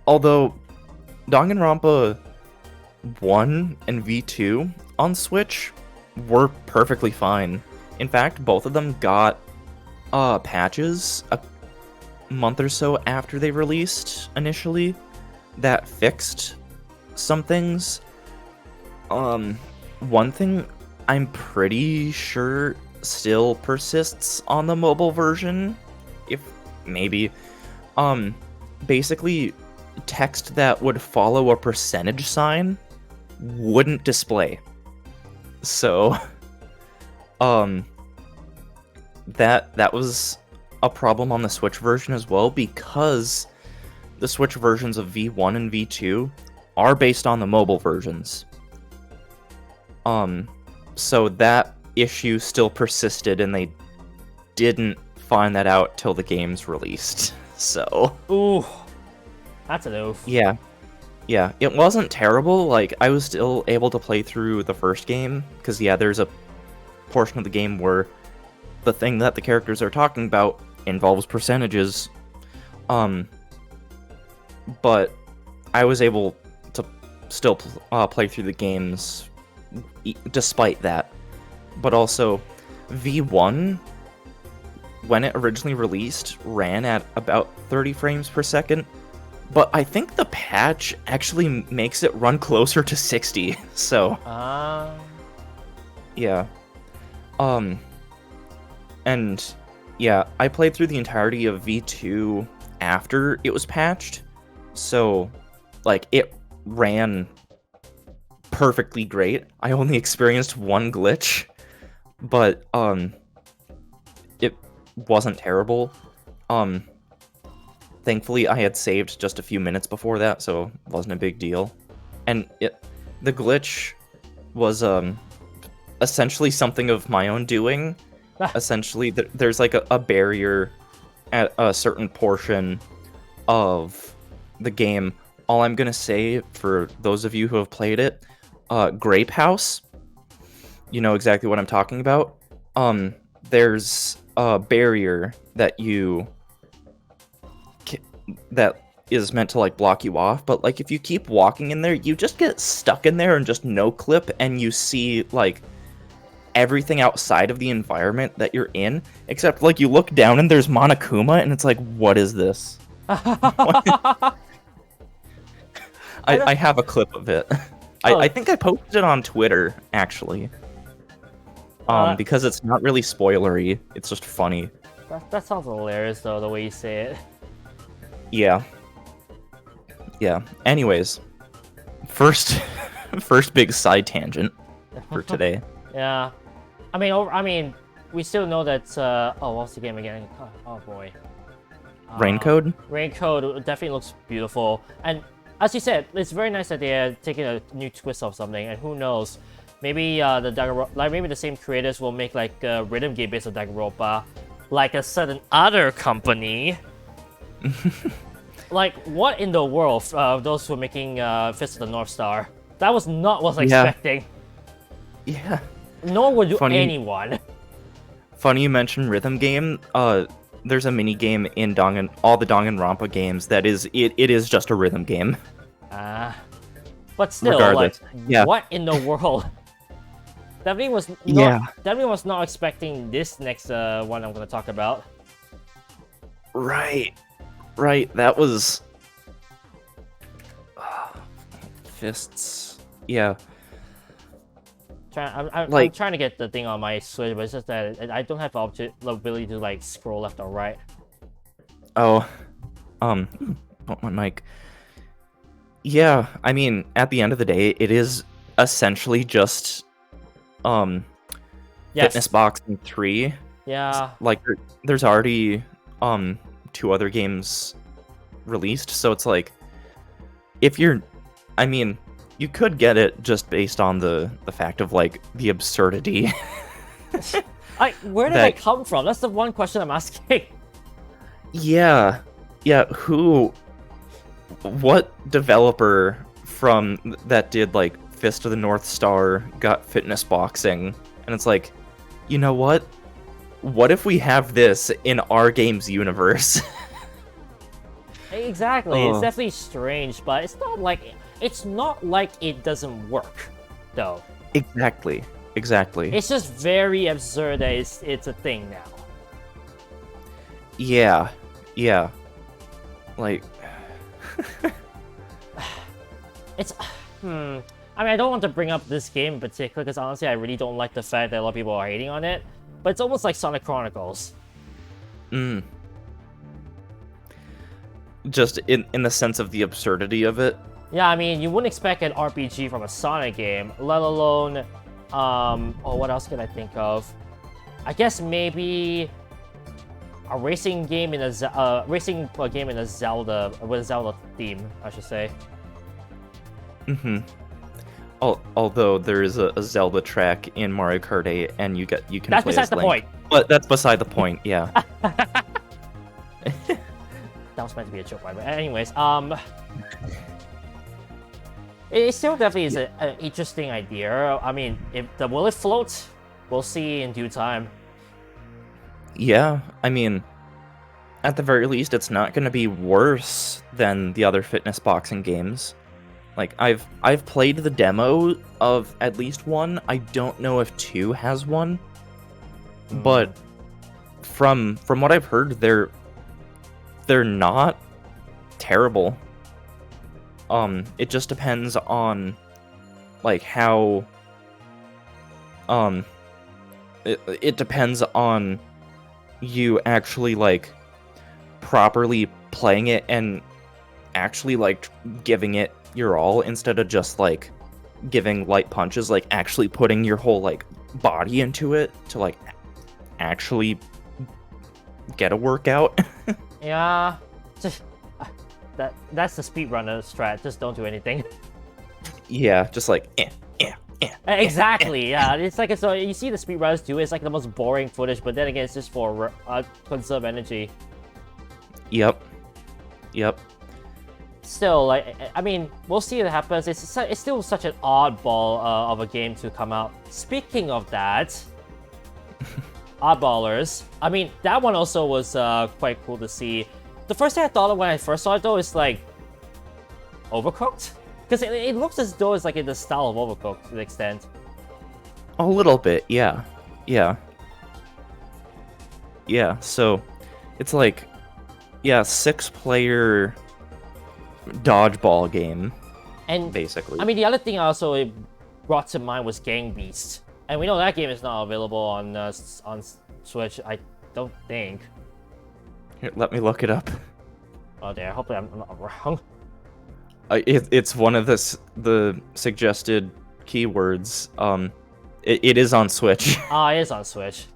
Although, Danganronpa 1 and V2 on Switch were perfectly fine. In fact, both of them got patches a month or so after they released initially that fixed some things. One thing I'm pretty sure still persists on the mobile version, if maybe, basically text that would follow a percentage sign wouldn't display. So, that was a problem on the Switch version as well, because the Switch versions of V1 and V2 are based on the mobile versions. So that issue still persisted, and they didn't find that out till the game's released. So,
Ooh, that's an oof.
yeah, it wasn't terrible. Like, I was still able to play through the first game, because there's a portion of the game where the thing that the characters are talking about involves percentages. But I was able to still play through the games despite that. But also, V1, when it originally released, ran at about 30 frames per second. But I think the patch actually makes it run closer to 60. So, yeah. And yeah, I played through the entirety of V2 after it was patched. So, like, it ran perfectly great. I only experienced one glitch, but it wasn't terrible. Thankfully, I had saved just a few minutes before that, so it wasn't a big deal. And the glitch was essentially something of my own doing. Essentially, there's like a barrier at a certain portion of the game. All I'm gonna say, for those of you who have played it, Grape House, you know exactly what I'm talking about. There's a barrier that that is meant to like block you off, but like if you keep walking in there, you just get stuck in there and just no clip, and you see like everything outside of the environment that you're in, except like you look down and there's Monokuma, and it's like, what is this? I have a clip of it. I think I posted it on Twitter, actually. Because it's not really spoilery, it's just funny.
That sounds hilarious, though, the way you say it.
Yeah. Yeah. Anyways, first big side tangent for today.
Yeah. I mean, we still know that, oh, what's the game again? Oh boy.
RainCode?
RainCode definitely looks beautiful. And as you said, it's very nice that they're taking a new twist of something, and who knows, maybe maybe the same creators will make like a rhythm game based on Danganronpa, like a certain other company. Like, what in the world, those who are making Fist of the North Star? That was not what I was expecting.
Yeah.
Nor would anyone.
Funny you mentioned rhythm game. There's a mini game in all the Danganronpa games that is it is just a rhythm game.
But still,
regardless,
like, what in the world? Definitely was not expecting this next one I'm gonna talk about.
Right. That was fists. Yeah.
I'm trying to get the thing on my Switch, but it's just that I don't have the ability to like scroll left or right.
Oh, my mic. Yeah, I mean, at the end of the day, it is essentially just Fitness Boxing 3.
Yeah.
Like, there's already 2 other games released, so it's like, you could get it just based on the fact of like the absurdity.
Where did that come from? That's the one question I'm asking.
Yeah, what developer from that did like Fist of the North Star got Fitness Boxing, and it's like, you know what? What if we have this in our game's universe?
Exactly. It's definitely strange, but it's not like it doesn't work, though.
Exactly.
It's just very absurd that it's a thing now.
Yeah. Like,
it's I mean, I don't want to bring up this game in particular because honestly, I really don't like the fact that a lot of people are hating on it. But it's almost like Sonic Chronicles.
Just in the sense of the absurdity of it.
Yeah, I mean, you wouldn't expect an RPG from a Sonic game, let alone, what else can I think of? I guess maybe a racing game in a Zelda, with a Zelda theme, I should say.
Although there is a Zelda track in Mario Kart 8, and you can
that's
play
beside
as
the
Link.
point.
But that's beside the point, yeah.
That was meant to be a joke, by the way. Anyways, it still definitely is an interesting idea. I mean, will it float? We'll see in due time.
Yeah, I mean, at the very least, it's not going to be worse than the other Fitness Boxing games. Like, I've played the demo of at least one. I don't know if 2 has one, but from what I've heard, they're not terrible. It just depends on like how it depends on you actually like properly playing it and actually like giving it your all instead of just like giving light punches, like actually putting your whole like body into it to like actually get a workout.
Yeah, just that's the speedrunner strat. Just don't do anything.
Yeah, just like
Exactly. Yeah, it's like so you see the speedrunners do. It's like the most boring footage, but then again, it's just for conserve energy.
Yep.
still, like, I mean, we'll see what happens. It's still such an oddball of a game to come out. Speaking of that, Oddballers. I mean, that one also was quite cool to see. The first thing I thought of when I first saw it, though, is like Overcooked, because it looks as though it's like in the style of Overcooked to an extent.
A little bit, yeah. So it's like, 6-player dodgeball game,
And
basically.
I mean, the other thing also it brought to mind was Gang Beast, and we know that game is not available on Switch. I don't think.
Here, let me look it up.
Oh, there. Hopefully, I'm not wrong.
It's one of the suggested keywords. It is on Switch.
Ah, it is on Switch.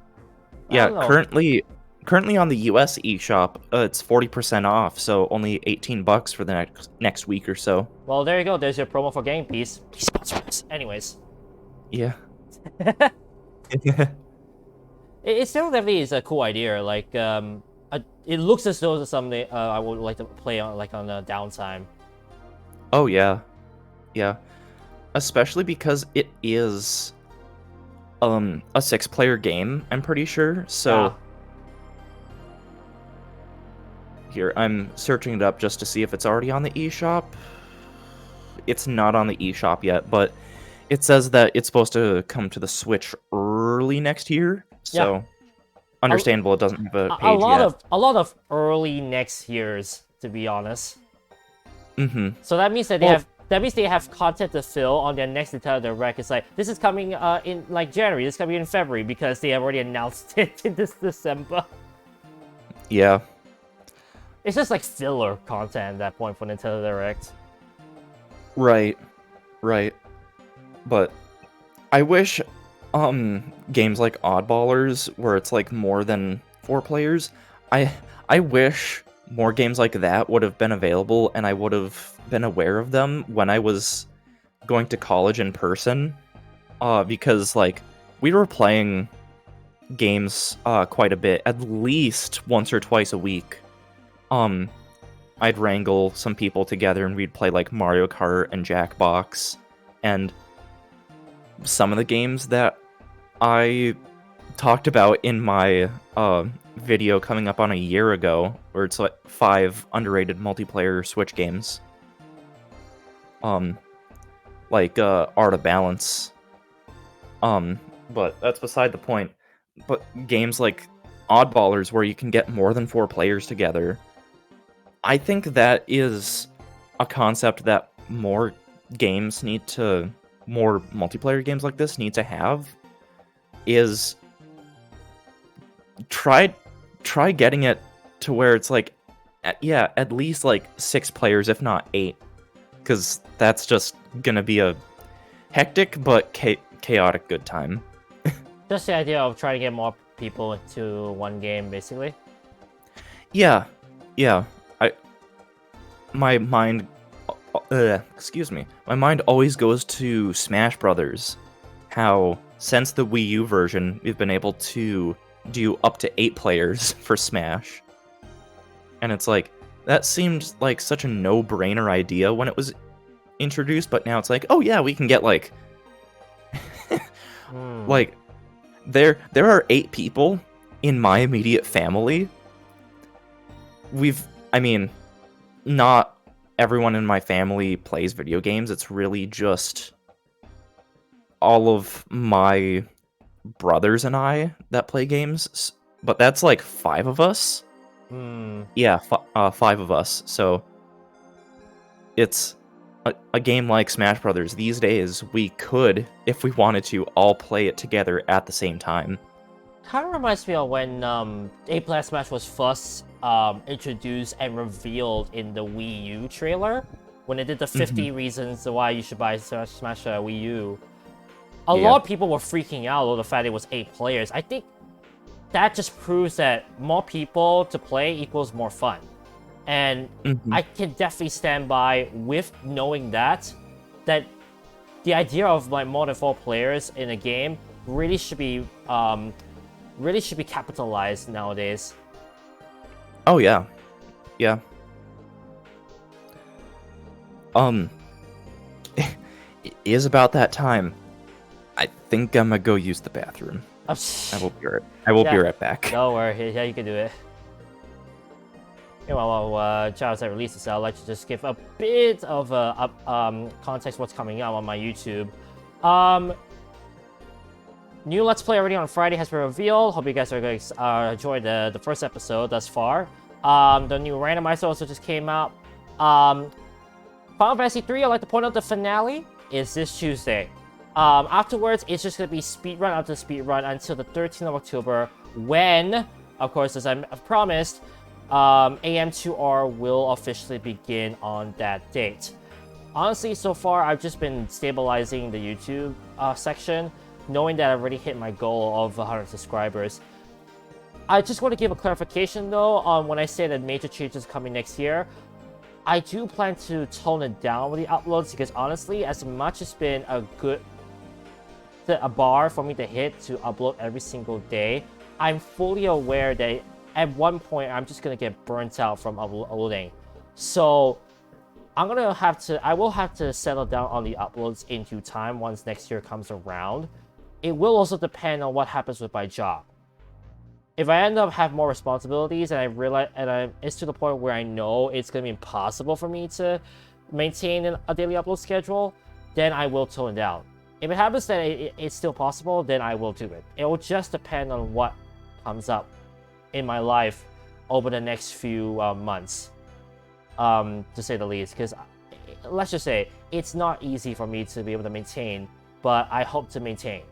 Yeah, currently on the US eShop, it's 40% off, so only $18 for the next week or so.
Well, there you go. There's your promo for Gang Beast. Please sponsor us. Anyways.
Yeah.
It still definitely is a cool idea. Like, it looks as though it's something I would like to play on, like, on the downtime.
Oh yeah, especially because it is a 6-player game. I'm pretty sure. So
Yeah.
here, I'm searching it up just to see if it's already on the eShop. It's not on the eShop yet, but it says that it's supposed to come to the Switch early next year. So understandable, it doesn't have a page yet.
A lot of early next years, to be honest.
Mm-hmm.
So that means that they have content to fill on their next Nintendo Direct. It's like this is coming in like January. This is coming in February because they have already announced it in this December.
Yeah.
It's just like filler content at that point for Nintendo Direct.
Right. But I wish games like Oddballers, where it's like more than 4 players, I wish more games like that would have been available and I would have been aware of them when I was going to college in person. Because like we were playing games quite a bit, at least once or twice a week. I'd wrangle some people together and we'd play like Mario Kart and Jackbox, and some of the games that I talked about in my video coming up on a year ago, where it's like 5 underrated multiplayer Switch games, like Art of Balance, but that's beside the point. But games like Oddballers, where you can get more than 4 players together, I think that is a concept that more multiplayer games like this need to have. Is try getting it to where it's like, at least like 6 players, if not 8, because that's just gonna be a hectic but chaotic good time.
Just the idea of trying to get more people into one game, basically.
Yeah. My mind always goes to Smash Brothers. How since the Wii U version, we've been able to do up to 8 players for Smash. And it's like, that seemed like such a no-brainer idea when it was introduced, but now it's like, oh yeah, we can get like like there are 8 people in my immediate family. Not everyone in my family plays video games. It's really just all of my brothers and I that play games. But that's like 5 of us. Yeah, 5 of us. So it's a game like Smash Brothers. These days, we could, if we wanted to, all play it together at the same time.
Kind of reminds me of when 8-player Smash was first introduced and revealed in the Wii U trailer, when they did the 50 reasons why you should buy Smash Wii U. A lot of people were freaking out over the fact it was 8 players. I think that just proves that more people to play equals more fun. And I can definitely stand by with knowing that the idea of like more than 4 players in a game really should be capitalized nowadays.
Oh yeah. It is about that time. I think I'm gonna go use the bathroom. I will be right back.
Don't worry, yeah, you can do it. While Charles releases, I'd like to just give a bit of context what's coming out on my YouTube. New Let's Play already on Friday has been revealed. Hope you guys are going to enjoy the first episode thus far. The new randomizer also just came out. Final Fantasy 3, I'd like to point out the finale is this Tuesday. Afterwards, it's just going to be speedrun after speedrun until the 13th of October, when, of course, as I promised, AM2R will officially begin on that date. Honestly, so far, I've just been stabilizing the YouTube section, knowing that I've already hit my goal of 100 subscribers. I just want to give a clarification, though, on when I say that major changes coming next year. I do plan to tone it down with the uploads, because honestly, as much as it's been a bar for me to hit to upload every single day, I'm fully aware that at one point I'm just gonna get burnt out from uploading. So I will have to settle down on the uploads in due time once next year comes around. It will also depend on what happens with my job. If I end up having more responsibilities and I realize, it's to the point where I know it's gonna be impossible for me to maintain a daily upload schedule, then I will tone it down. If it happens that it's still possible, then I will do it. It will just depend on what comes up in my life over the next few months, to say the least. Because let's just say, it's not easy for me to be able to maintain, but I hope to maintain.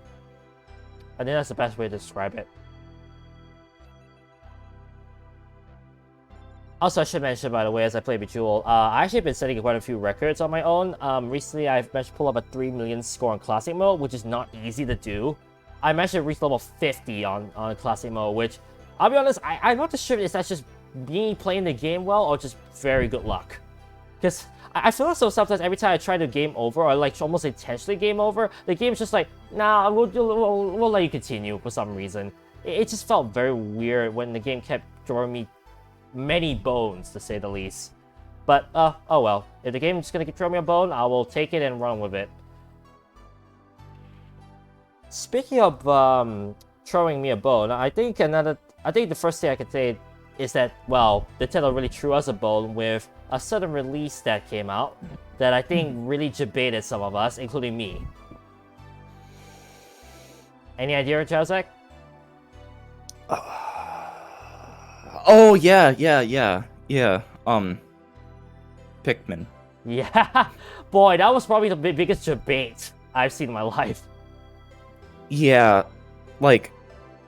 I think that's the best way to describe it. Also, I should mention, by the way, as I play Bejeweled, I actually been setting quite a few records on my own. Recently, I've managed to pull up a 3 million score on Classic Mode, which is not easy to do. I managed to reach level 50 on Classic Mode, which, I'll be honest, I'm not too sure if that's just me playing the game well or just very good luck. Because I feel as though sometimes every time I try to game over, or like almost intentionally game over, the game's just like, nah, we'll let you continue for some reason. It just felt very weird when the game kept throwing me many bones, to say the least. But, oh well. If the game's gonna throw me a bone, I will take it and run with it. Speaking of throwing me a bone, I think the first thing I could say is that, well, Nintendo really threw us a bone with a sudden release that came out that I think really debated some of us, including me. Any idea, Chazak?
Oh, yeah. Pikmin.
Yeah, boy, that was probably the biggest debate I've seen in my life.
Yeah, like...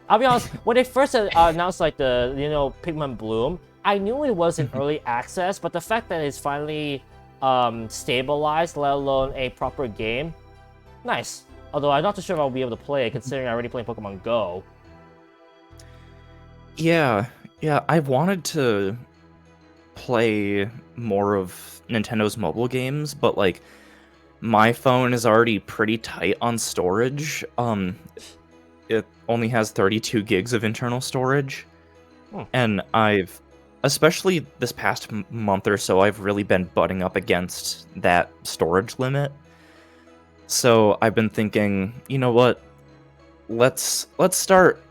I'll be honest, when they first announced, like, the, Pikmin Bloom, I knew it was in early access, but the fact that it's finally stabilized, let alone a proper game, nice. Although I'm not too sure if I'll be able to play it, considering I already played Pokemon Go.
Yeah, I've wanted to play more of Nintendo's mobile games, but, like, my phone is already pretty tight on storage. It only has 32 gigs of internal storage. And especially this past month or so, I've really been butting up against that storage limit. So I've been thinking, you know what? Let's start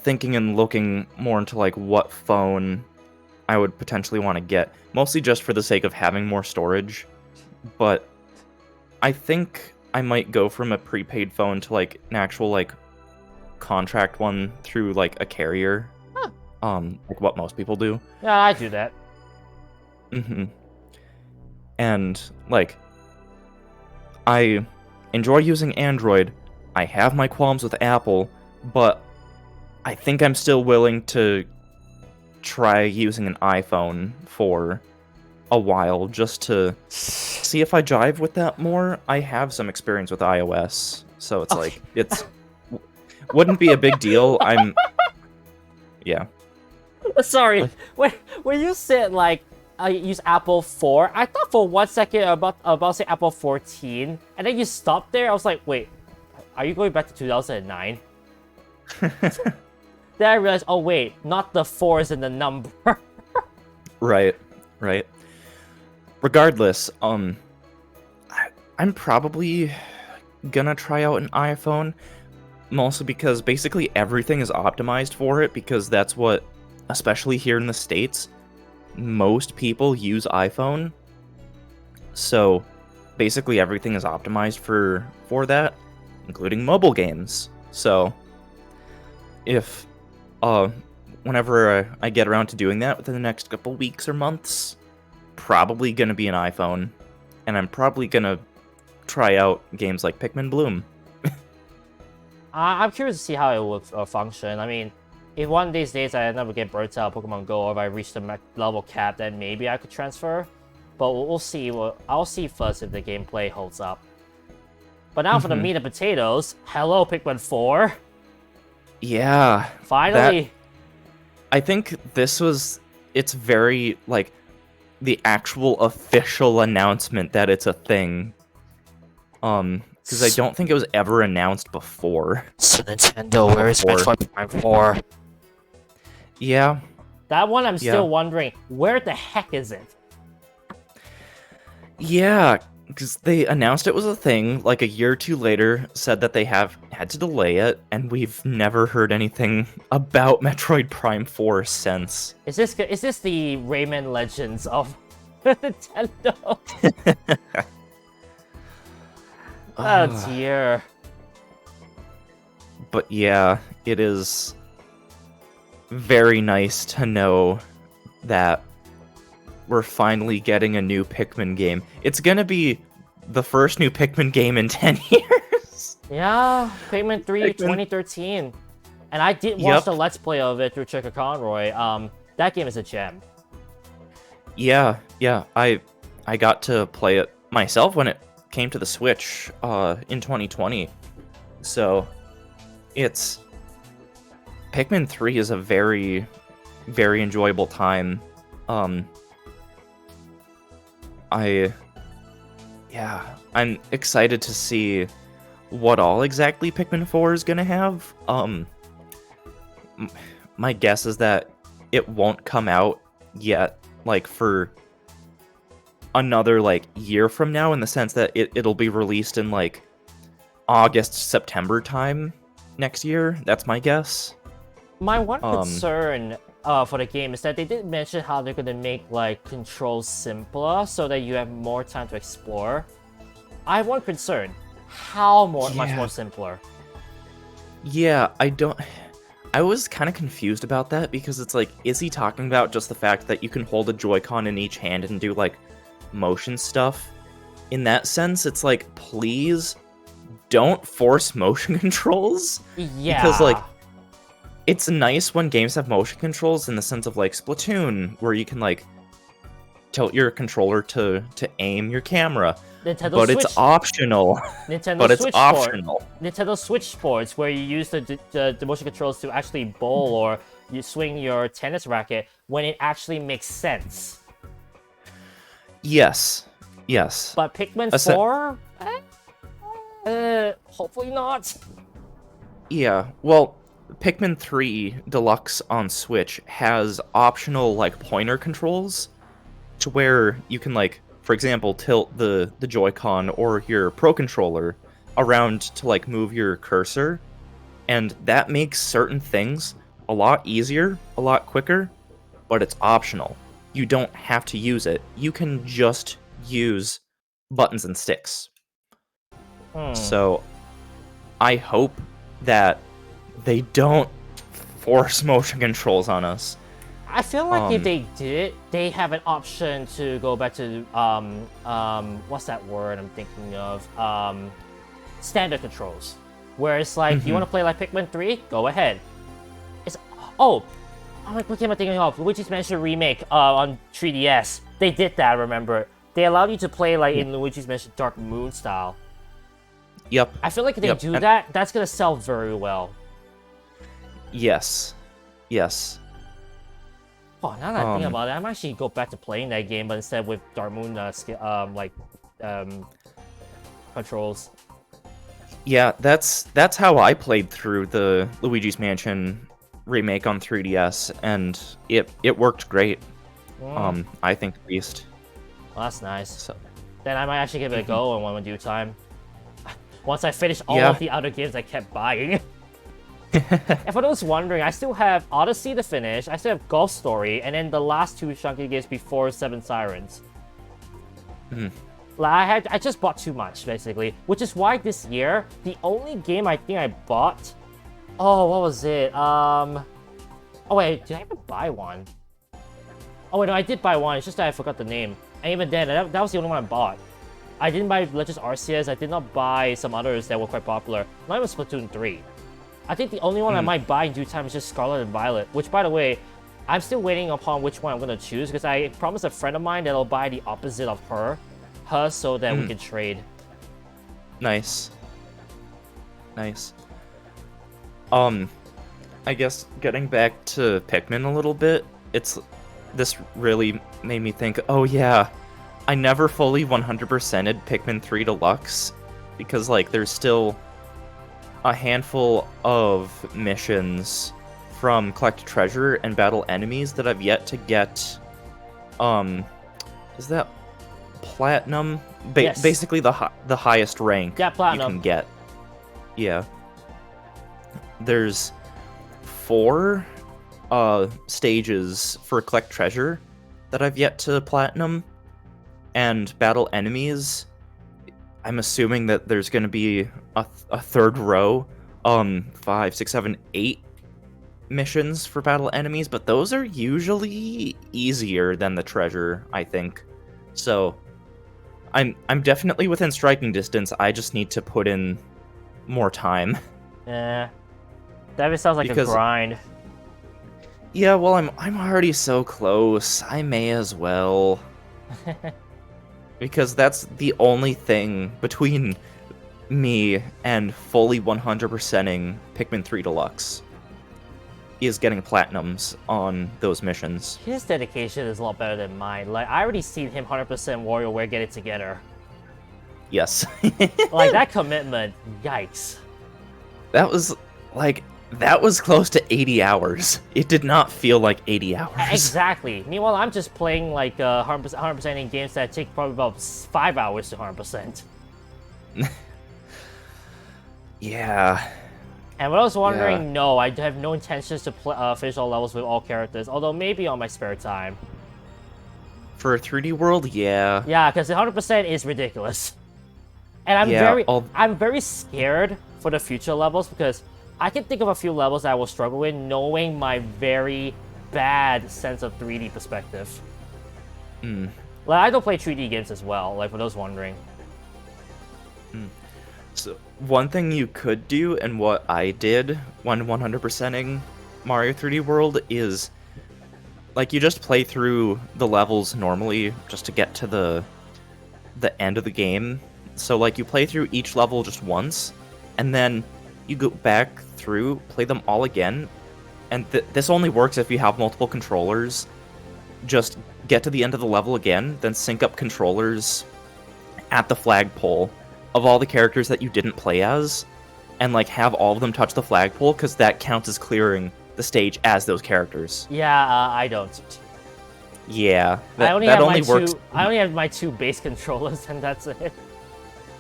thinking and looking more into, like, what phone I would potentially want to get. Mostly just for the sake of having more storage. But I think I might go from a prepaid phone to, like, an actual, like, contract one through, like, a carrier. Like what most people do.
Yeah, I do that.
And, like, I enjoy using Android. I have my qualms with Apple, but I think I'm still willing to try using an iPhone for a while just to see if I jive with that more. I have some experience with iOS, so it's like, it's wouldn't be a big deal. Yeah.
Sorry, when you said, like, I use Apple 4, I thought for 1 second about to say Apple 14, and then you stopped there. I was like, wait, are you going back to 2009? Then I realized, oh wait, not the 4 is in the number.
Right. Regardless, I'm probably gonna try out an iPhone, mostly because basically everything is optimized for it, because that's what, especially here in the States, most people use iPhone. So basically everything is optimized for that, including mobile games. So if whenever I get around to doing that within the next couple weeks or months, probably gonna be an iPhone, and I'm probably gonna try out games like Pikmin Bloom.
I'm curious to see how it will function. I mean, if one of these days I never get burnt out of Pokemon Go, or if I reach the level cap, then maybe I could transfer. But we'll see. I'll see first if the gameplay holds up. But now for the meat and potatoes. Hello, Pikmin 4.
Yeah.
Finally.
I think it's very, like, the actual official announcement that it's a thing. Because I don't think it was ever announced before.
So Nintendo, where is Metroid Prime 4?
Yeah.
That one I'm still wondering, where the heck is it?
Yeah, because they announced it was a thing, like a year or two later, said that they had to delay it, and we've never heard anything about Metroid Prime 4 since.
Is this the Rayman Legends of Nintendo? Oh dear.
But yeah, it is very nice to know that we're finally getting a new Pikmin game. It's gonna be the first new Pikmin game in 10 years.
Yeah, Pikmin 3 2013. And I did watch the Let's Play of it through Checker Conroy. That game is a gem.
Yeah, I got to play it myself when it came to the Switch in 2020. So Pikmin 3 is a very, very enjoyable time. I'm excited to see what all exactly Pikmin 4 is gonna have. My guess is that it won't come out yet, like, for another, like, year from now, in the sense that it'll be released in, like, August, September time next year. That's my guess.
My one concern for the game is that they did mention how they're gonna make, like, controls simpler so that you have more time to explore. I have one concern. How much more simpler?
Yeah, I was kind of confused about that, because it's like, is he talking about just the fact that you can hold a Joy-Con in each hand and do, like, motion stuff? In that sense, it's like, please don't force motion controls.
Yeah.
Because, like, it's nice when games have motion controls in the sense of, like, Splatoon, where you can, like, tilt your controller to aim your camera. But it's optional.
Nintendo Switch Sports, where you use the motion controls to actually bowl or you swing your tennis racket when it actually makes sense.
Yes.
But Pikmin 4? Hopefully not.
Yeah, well, Pikmin 3 Deluxe on Switch has optional, like, pointer controls to where you can, like, for example, tilt the Joy-Con or your Pro Controller around to, like, move your cursor, and that makes certain things a lot easier, a lot quicker, but it's optional. You don't have to use it. You can just use buttons and sticks. So I hope that they don't force motion controls on us.
I feel like if they did, they have an option to go back to what's that word I'm thinking of? Standard controls. Where it's like, you want to play like Pikmin 3? Go ahead. What am I thinking of? Luigi's Mansion Remake on 3DS. They did that, remember? They allowed you to play like in Luigi's Mansion Dark Moon style.
Yep.
I feel like if they do that, that's gonna sell very well.
Yes.
Oh, now that I think about it, I might actually go back to playing that game, but instead with Dark Moon controls.
Yeah, that's how I played through the Luigi's Mansion remake on 3DS, and it worked great. I think, at least.
Well, that's nice.
So.
then I might actually give it a go in one due time. Once I finish all
Yeah.
of the other games I kept buying. And for those wondering, I still have Odyssey to finish, I still have Golf Story, and then the last 2 chunky games before Seven Sirens. Like, I just bought too much, basically. Which is why this year, the only game I think I bought... Oh, what was it? Oh wait, did I even buy one? Oh wait, no, I did buy one, it's just that I forgot the name. And even then, that was the only one I bought. I didn't buy Legends Arceus, I did not buy some others that were quite popular. Not even Splatoon 3. I think the only one I might buy in due time is just Scarlet and Violet, which, by the way, I'm still waiting upon which one I'm going to choose, because I promised a friend of mine that I'll buy the opposite of her so that we can trade.
Nice. Nice. I guess getting back to Pikmin a little bit, this really made me think, oh yeah, I never fully 100%ed Pikmin 3 Deluxe, because, like, there's still a handful of missions from Collect Treasure and Battle Enemies that I've yet to get, is that Platinum?
Yes.
Basically the highest rank
Yeah,
you
Platinum.
can get. Yeah. There's 4 stages for Collect Treasure that I've yet to Platinum, and Battle Enemies, I'm assuming that there's going to be a third row, 5, 6, 7, 8 missions for Battle Enemies, but those are usually easier than the treasure, I think. So I'm definitely within striking distance. I just need to put in more time.
Yeah. That sounds like
Because-
a grind.
Yeah, well, I'm already so close. I may as well. Because that's the only thing between me and fully 100%ing Pikmin 3 Deluxe is getting platinums on those missions.
His dedication is a lot better than mine. Like, I already seen him 100% WarioWare get it together.
Yes.
Like, that commitment, yikes.
That was close to 80 hours. It did not feel like 80 hours.
Exactly. Meanwhile, I'm just playing like 100% in games that take probably about 5 hours to 100%.
Yeah.
And when I was wondering, no, I have no intentions to finish all levels with all characters, although maybe on my spare time.
For a 3D world, yeah.
Yeah, because 100% is ridiculous. And I'm very scared for the future levels, because I can think of a few levels that I will struggle with, knowing my very bad sense of 3D perspective. Like, I don't play 3D games as well, like, for those wondering.
So, one thing you could do, and what I did when 100%ing Mario 3D World, is, like, you just play through the levels normally just to get to the end of the game. So, like, you play through each level just once, and then you go back through, play them all again, and this only works if you have multiple controllers. Just get to the end of the level again, then sync up controllers at the flagpole of all the characters that you didn't play as, and, like, have all of them touch the flagpole, because that counts as clearing the stage as those characters.
Yeah, I don't.
Yeah,
I only
works.
I only have my 2 base controllers, and that's it.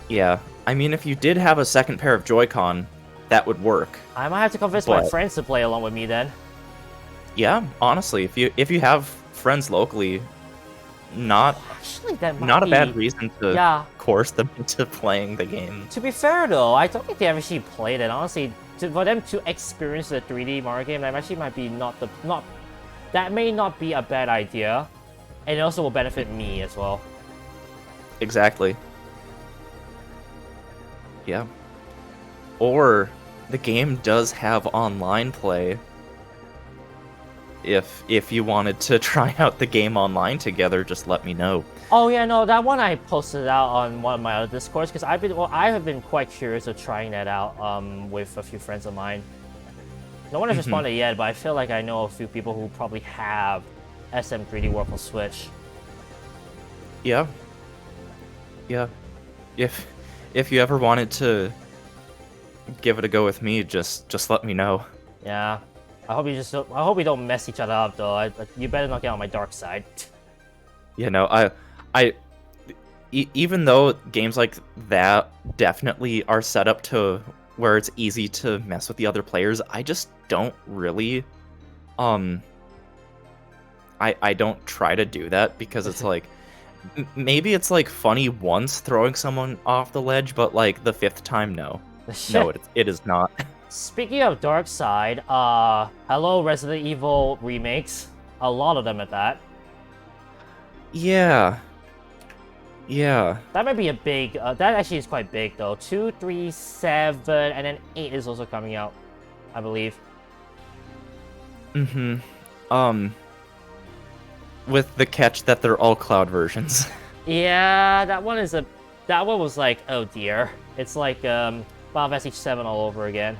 Yeah, I mean, if you did have a second pair of Joy-Con, that would work.
I might have to convince my
But-
friends to play along with me then.
Yeah, honestly, if you have friends locally, not
Actually, that might
not a
be...
bad reason to
Yeah.
coerce them into playing the game.
To be fair, though, I don't think they ever actually played it. Honestly, for them to experience the 3D Mario game, that actually might be that may not be a bad idea, and it also will benefit me as well.
Exactly. Yeah. Or the game does have online play. If you wanted to try out the game online together, just let me know.
Oh yeah, no, that one I posted out on one of my other Discords, because I have been quite curious of trying that out with a few friends of mine. No one has responded yet, but I feel like I know a few people who probably have SM3D World for Switch.
Yeah. Yeah. If you ever wanted to give it a go with me, just let me know.
Yeah. I hope we don't mess each other up though. You better not get on my dark side.
You know, even though games like that definitely are set up to where it's easy to mess with the other players, I just don't really, I don't try to do that because it's like, maybe it's like funny once throwing someone off the ledge, but like the 5th time, no. No, it is not.
Speaking of dark side, hello Resident Evil remakes. A lot of them at that.
Yeah. Yeah.
That might be a big, that actually is quite big though. 2, 3, 7, and then 8 is also coming out, I believe.
With the catch that they're all cloud versions.
Yeah, that one was like, oh dear. It's like, Final Fantasy 7 all over again.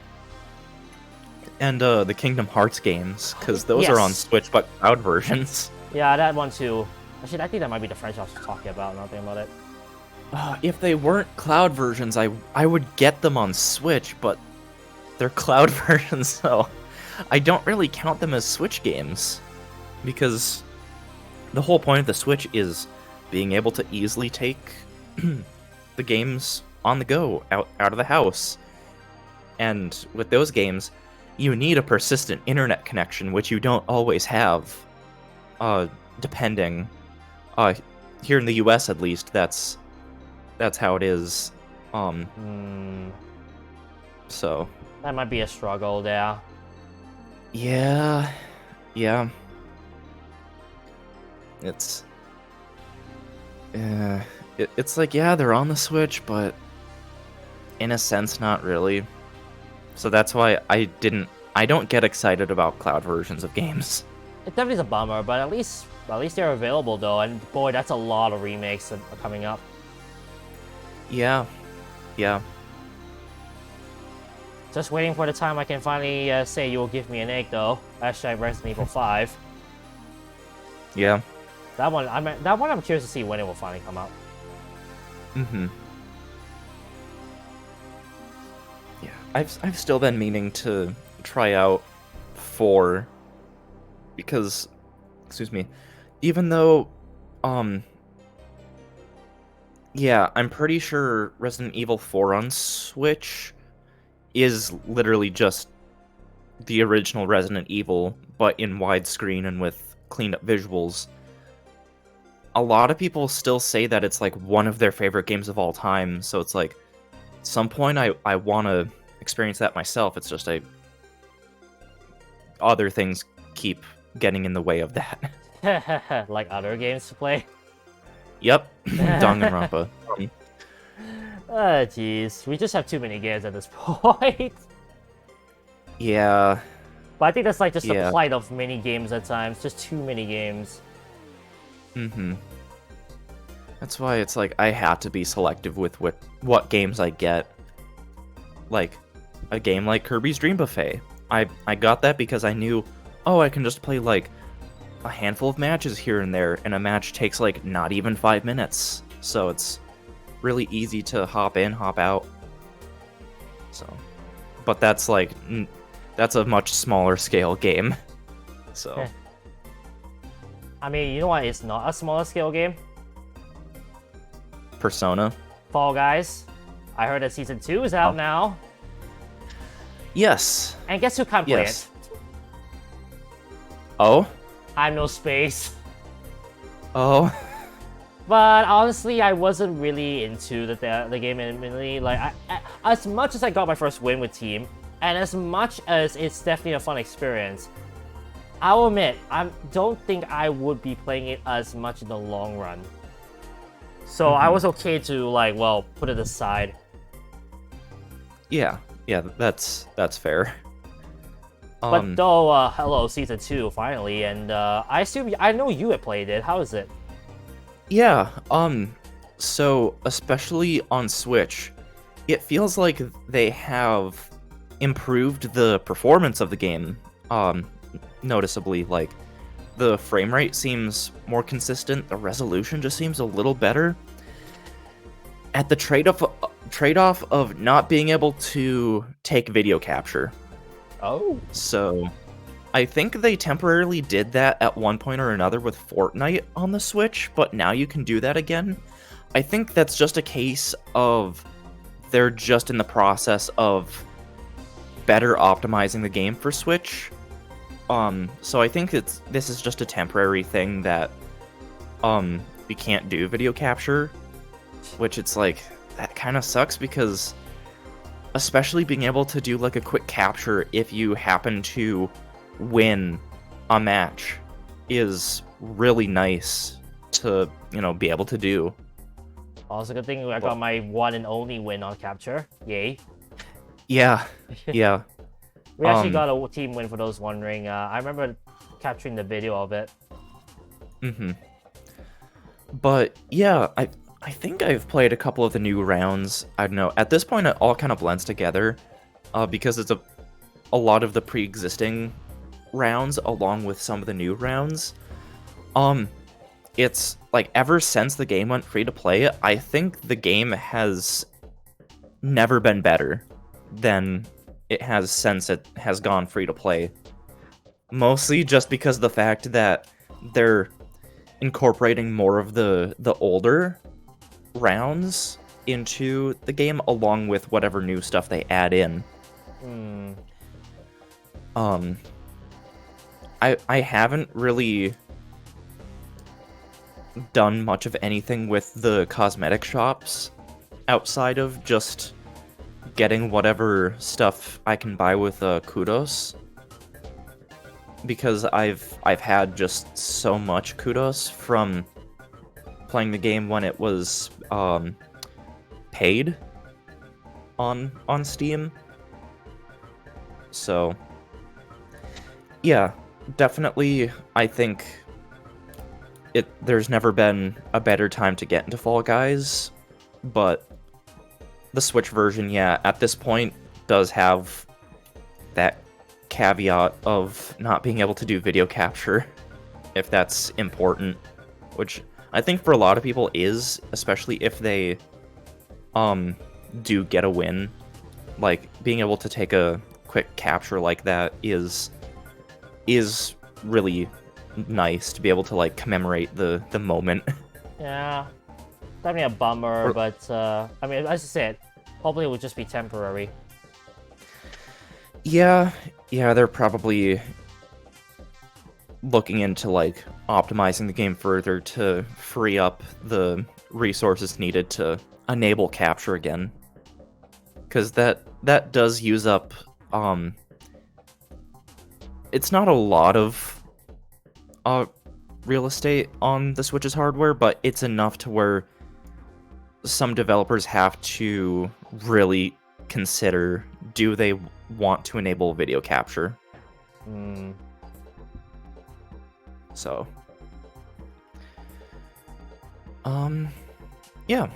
And the Kingdom Hearts games, because those are on Switch, but cloud versions.
Yeah, that one too. Actually, I think that might be the French I was talking about, now thinking about it.
If they weren't cloud versions, I would get them on Switch, but they're cloud versions, so I don't really count them as Switch games. Because the whole point of the Switch is being able to easily take the games on the go, out of the house. And with those games, you need a persistent internet connection, which you don't always have, depending. Here in the US, at least, that's how it is. So
that might be a struggle there.
Yeah. It's like, yeah, they're on the Switch, but in a sense, not really. So that's why I don't get excited about cloud versions of games.
It definitely is a bummer, but at least they're available though, and boy, that's a lot of remakes that are coming up.
Yeah.
Just waiting for the time I can finally say you will give me an egg though. Hashtag Resident Evil 5.
Yeah.
That one I'm curious to see when it will finally come out.
Yeah, I've still been meaning to try out 4 because, excuse me, even though, yeah, I'm pretty sure Resident Evil 4 on Switch is literally just the original Resident Evil, but in widescreen and with cleaned up visuals. A lot of people still say that it's like one of their favorite games of all time, so it's like, at some point I want to experience that myself. It's just other things keep getting in the way of that.
Like other games to play?
Yep, Danganronpa.
Oh, jeez. We just have too many games at this point.
Yeah.
But I think that's like just the plight of many games at times. Just too many games.
That's why it's like I have to be selective with what games I get. Like, a game like Kirby's Dream Buffet. I got that because I knew, oh, I can just play like a handful of matches here and there, and a match takes like not even 5 minutes. So it's really easy to hop in, hop out. So, but that's like, that's a much smaller scale game. So.
I mean, you know what? It's not a smaller scale game.
Persona.
Fall Guys. I heard that Season 2 is out now.
Yes.
And guess who can't play it?
Oh?
I'm no space.
Oh.
But honestly, I wasn't really into the game immediately. Like, as much as I got my first win with Team, and as much as it's definitely a fun experience, I'll admit, I don't think I would be playing it as much in the long run. So I was okay to, like, well, put it aside.
Yeah, that's fair.
But though, hello, Season 2, finally, and I know you had played it. How is it?
Yeah, so especially on Switch, it feels like they have improved the performance of the game, noticeably. Like, the frame rate seems more consistent, the resolution just seems a little better. At the trade-off of not being able to take video capture.
Oh.
So, I think they temporarily did that at one point or another with Fortnite on the Switch, but now you can do that again. I think that's just a case of they're just in the process of better optimizing the game for Switch. So I think this is just a temporary thing that we can't do video capture, which it's like that kind of sucks because especially being able to do like a quick capture if you happen to win a match is really nice to, be able to do.
Also, good thing I got my one and only win on capture. Yay.
Yeah. Yeah.
We actually got a team win for those wondering. I remember capturing the video of it.
Mm-hmm. But yeah, I think I've played a couple of the new rounds. I don't know. At this point, it all kind of blends together because it's a lot of the pre-existing rounds along with some of the new rounds. It's like ever since the game went free to play, I think the game has never been better than it has since it has gone free to play. Mostly just because of the fact that they're incorporating more of the older rounds into the game along with whatever new stuff they add in. I haven't really done much of anything with the cosmetic shops outside of just getting whatever stuff I can buy with kudos, because I've had just so much kudos from playing the game when it was paid on Steam. So yeah, definitely I think there's never been a better time to get into Fall Guys, but the Switch version, yeah, at this point does have that caveat of not being able to do video capture, if that's important, which I think for a lot of people is, especially if they do get a win. Like, being able to take a quick capture like that is really nice to be able to, like, commemorate the moment.
Yeah, definitely a bummer, but I mean, as I said, hopefully it will just be temporary.
Yeah, they're probably looking into, like, optimizing the game further to free up the resources needed to enable capture again. Because that does use up, it's not a lot of real estate on the Switch's hardware, but it's enough to where some developers have to really consider, do they want to enable video capture? So, yeah.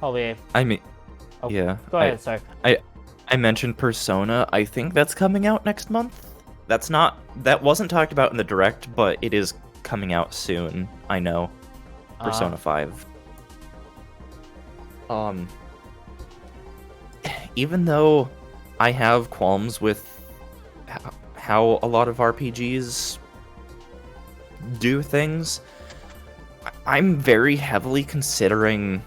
Oh, wait.
I mean,
Oh,
yeah.
Go ahead, sorry.
I mentioned Persona. I think that's coming out next month. That wasn't talked about in the Direct, but it is coming out soon. I know. Persona 5. Even though I have qualms with how a lot of RPGs do things, I'm very heavily considering,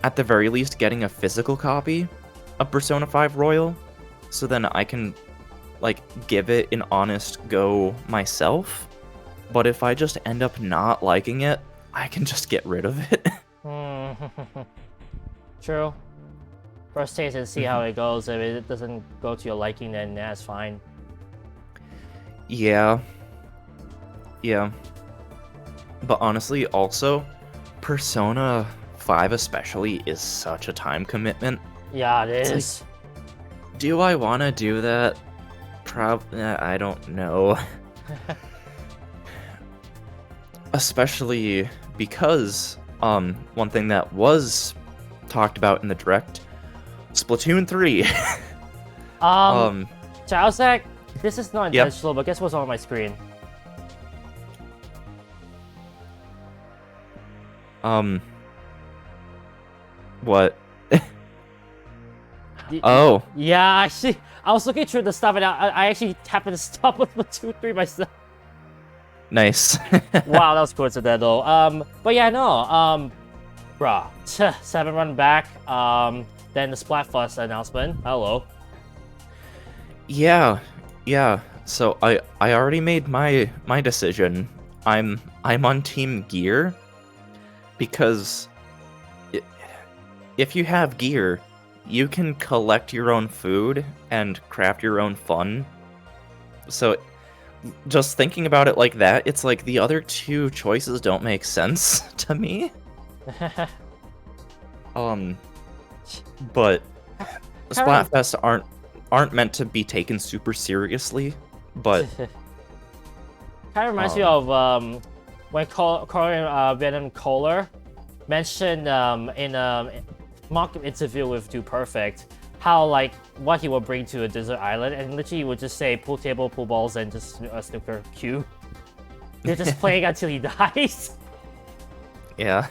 at the very least, getting a physical copy of Persona 5 Royal, so then I can, like, give it an honest go myself. But if I just end up not liking it, I can just get rid of it.
True. First taste and see how it goes. If it doesn't go to your liking, then that's fine.
Yeah. But honestly, also, Persona 5 especially is such a time commitment.
Yeah, it is.
Like, do I want to do that? I don't know. Especially because, one thing that was talked about in the Direct, Splatoon 3.
Chowsek, this is not intentional, but guess what's on my screen?
What? Oh.
Yeah, actually, I was looking through the stuff and I actually happened to stop with Splatoon 3 myself.
Nice.
Wow, that was coincidental. But yeah, no. Bruh, 7 run back. Then the Splatfest announcement. Hello.
Yeah. So I already made my decision. I'm on Team Gear because if you have gear, you can collect your own food and craft your own fun. So just thinking about it like that, it's like the other two choices don't make sense to me. But Splatfest aren't meant to be taken super seriously, but
kind of reminds me of when Korean Venom Kohler mentioned in a mock interview with Do Perfect how like what he would bring to a desert island, and literally he would just say pool table, pool balls, and just a snooker cue. They're just playing until he dies.
yeah.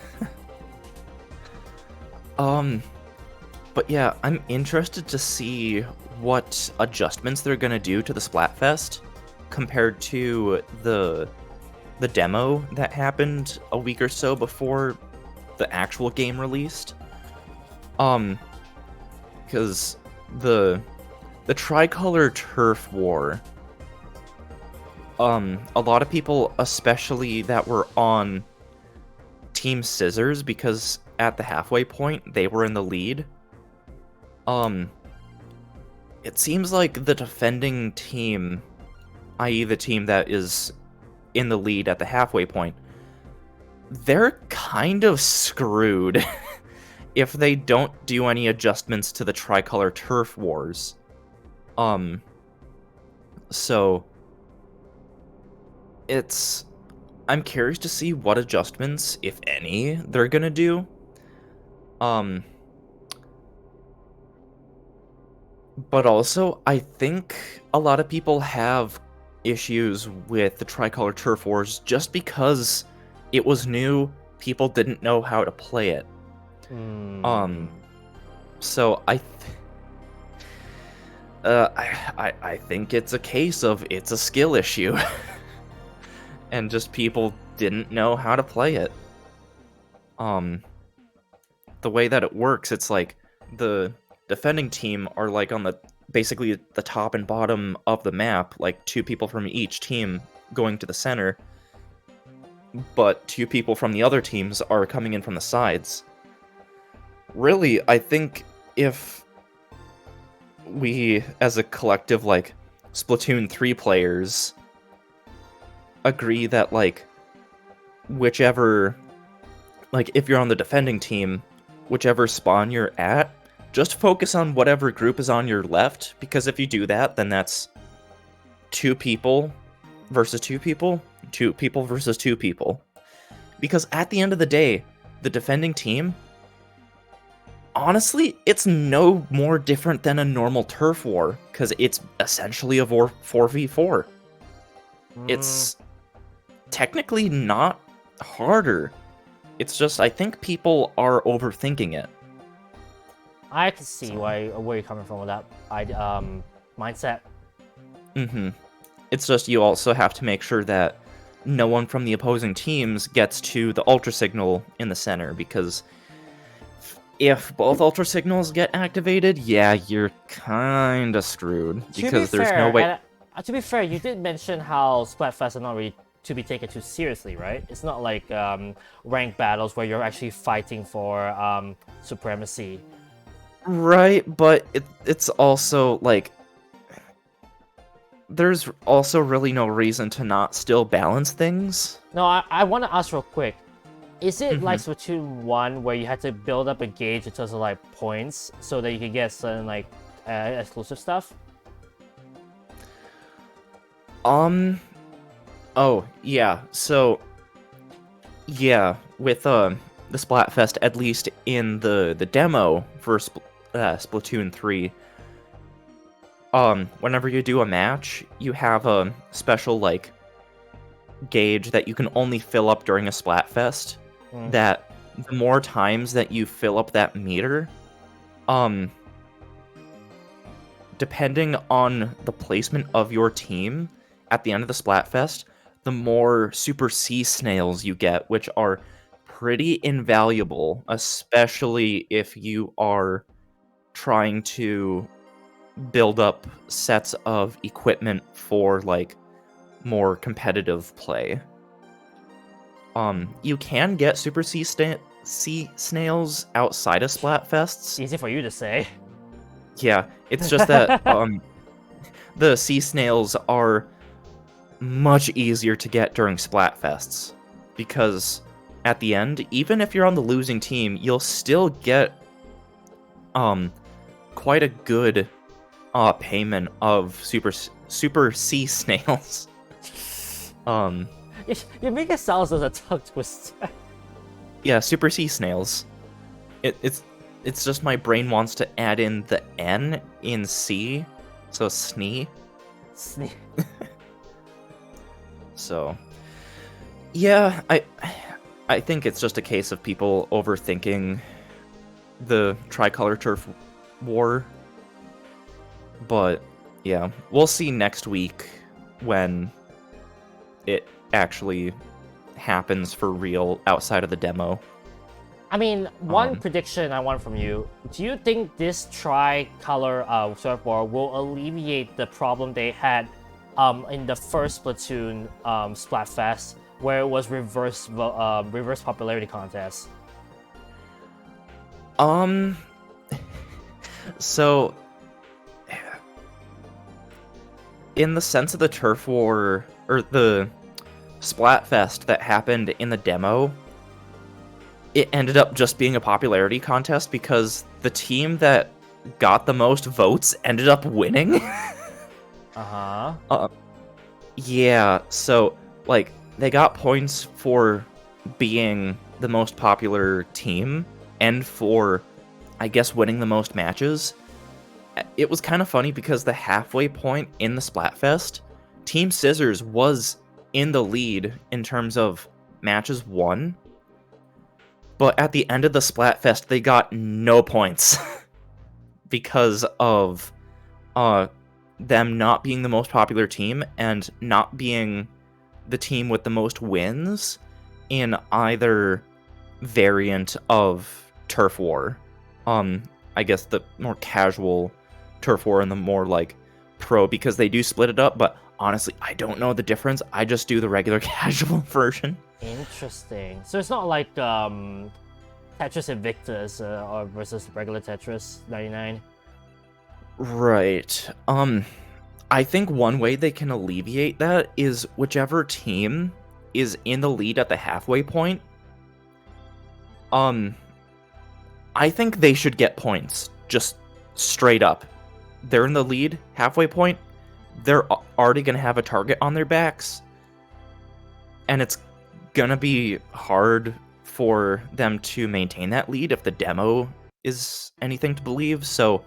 But yeah, I'm interested to see what adjustments they're gonna do to the Splatfest compared to the demo that happened a week or so before the actual game released. Because the tricolor turf war, a lot of people, especially that were on Team Scissors, because at the halfway point they were in the lead. It seems like the defending team, i.e. the team that is in the lead at the halfway point, they're kind of screwed if they don't do any adjustments to the tricolor turf wars. So I'm curious to see what adjustments, if any, they're gonna do. But also, I think a lot of people have issues with the tricolor turf wars just because it was new, people didn't know how to play it. So I think it's a case of it's a skill issue. And just people didn't know how to play it. The way that it works, it's like the defending team are like on basically the top and bottom of the map, like 2 people from each team going to the center, but 2 people from the other teams are coming in from the sides. Really, I think if we, as a collective, like, Splatoon3 players, agree that, like, whichever, like, if you're on the defending team, whichever spawn you're at, just focus on whatever group is on your left, because if you do that, then that's 2 people versus 2 people, 2 people versus 2 people. Because at the end of the day, the defending team, honestly, it's no more different than a normal turf war, because it's essentially a 4v4. It's technically not harder. It's just, I think people are overthinking it.
I can see where you're coming from with that mindset.
It's just you also have to make sure that no one from the opposing teams gets to the ultra signal in the center, because if both ultra signals get activated, yeah, you're kind of screwed, because there's no way.
To be fair, you did mention how Splatfest are not really to be taken too seriously, right? It's not like ranked battles where you're actually fighting for supremacy.
Right, but it's also, like, there's also really no reason to not still balance things.
No, I want to ask real quick. Is it like Splatoon 1 where you had to build up a gauge in terms of, like, points so that you could get certain, like, exclusive stuff?
Oh, yeah, so, yeah, with, the Splatfest, at least in the demo for Splatoon 3, whenever you do a match, you have a special, like, gauge that you can only fill up during a Splatfest, that the more times that you fill up that meter, depending on the placement of your team at the end of the Splatfest, the more super sea snails you get, which are pretty invaluable, especially if you are trying to build up sets of equipment for like more competitive play. You can get super sea snails outside of Splatfests.
Easy for you to say.
Yeah, it's just that the sea snails are much easier to get during Splatfests, because at the end, even if you're on the losing team, you'll still get quite a good payment of super sea snails.
You make it sound as a tongue twister.
Yeah, super sea snails. It's just my brain wants to add in the N in sea, so snee. So, yeah, I think it's just a case of people overthinking the tricolor turf war. But yeah, we'll see next week when it actually happens for real outside of the demo.
I mean, one prediction I want from you. Do you think this tricolor turf war will alleviate the problem they had in the first Splatoon Splatfest, where it was reverse popularity contest?
So, in the sense of the turf war, or the Splatfest that happened in the demo, it ended up just being a popularity contest because the team that got the most votes ended up winning. Yeah, so, like, they got points for being the most popular team and for, I guess, winning the most matches. It was kind of funny because the halfway point in the Splatfest, Team Scissors was in the lead in terms of matches won, but at the end of the Splatfest, they got no points because of them not being the most popular team and not being the team with the most wins in either variant of Turf War. I guess the more casual Turf War and the more like pro, because they do split it up, but honestly, I don't know the difference. I just do the regular casual version.
Interesting. So it's not like Tetris Invictus or versus regular Tetris 99.
Right. I think one way they can alleviate that is whichever team is in the lead at the halfway point. I think they should get points, just straight up. They're in the lead, halfway point, they're already going to have a target on their backs, and it's going to be hard for them to maintain that lead if the demo is anything to believe. So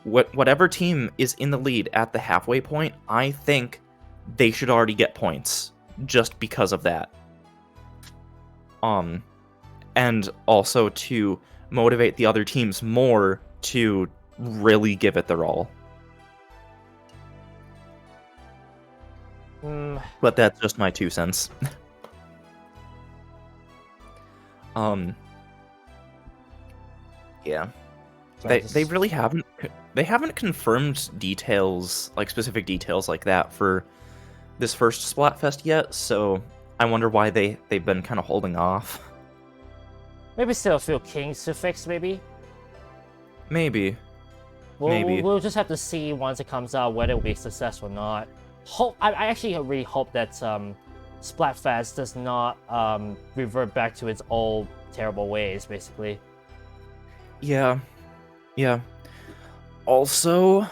whatever team is in the lead at the halfway point, I think they should already get points just because of that. And also to motivate the other teams more to really give it their all. But that's just my 2 cents. Yeah. They really haven't confirmed details, like specific details like that for this first Splatfest yet, so I wonder why they've been kind of holding off.
Maybe still a few kinks to fix, maybe?
Maybe.
We'll just have to see once it comes out whether it will be a success or not. I actually really hope that Splatfest does not revert back to its old terrible ways, basically.
Yeah. Also,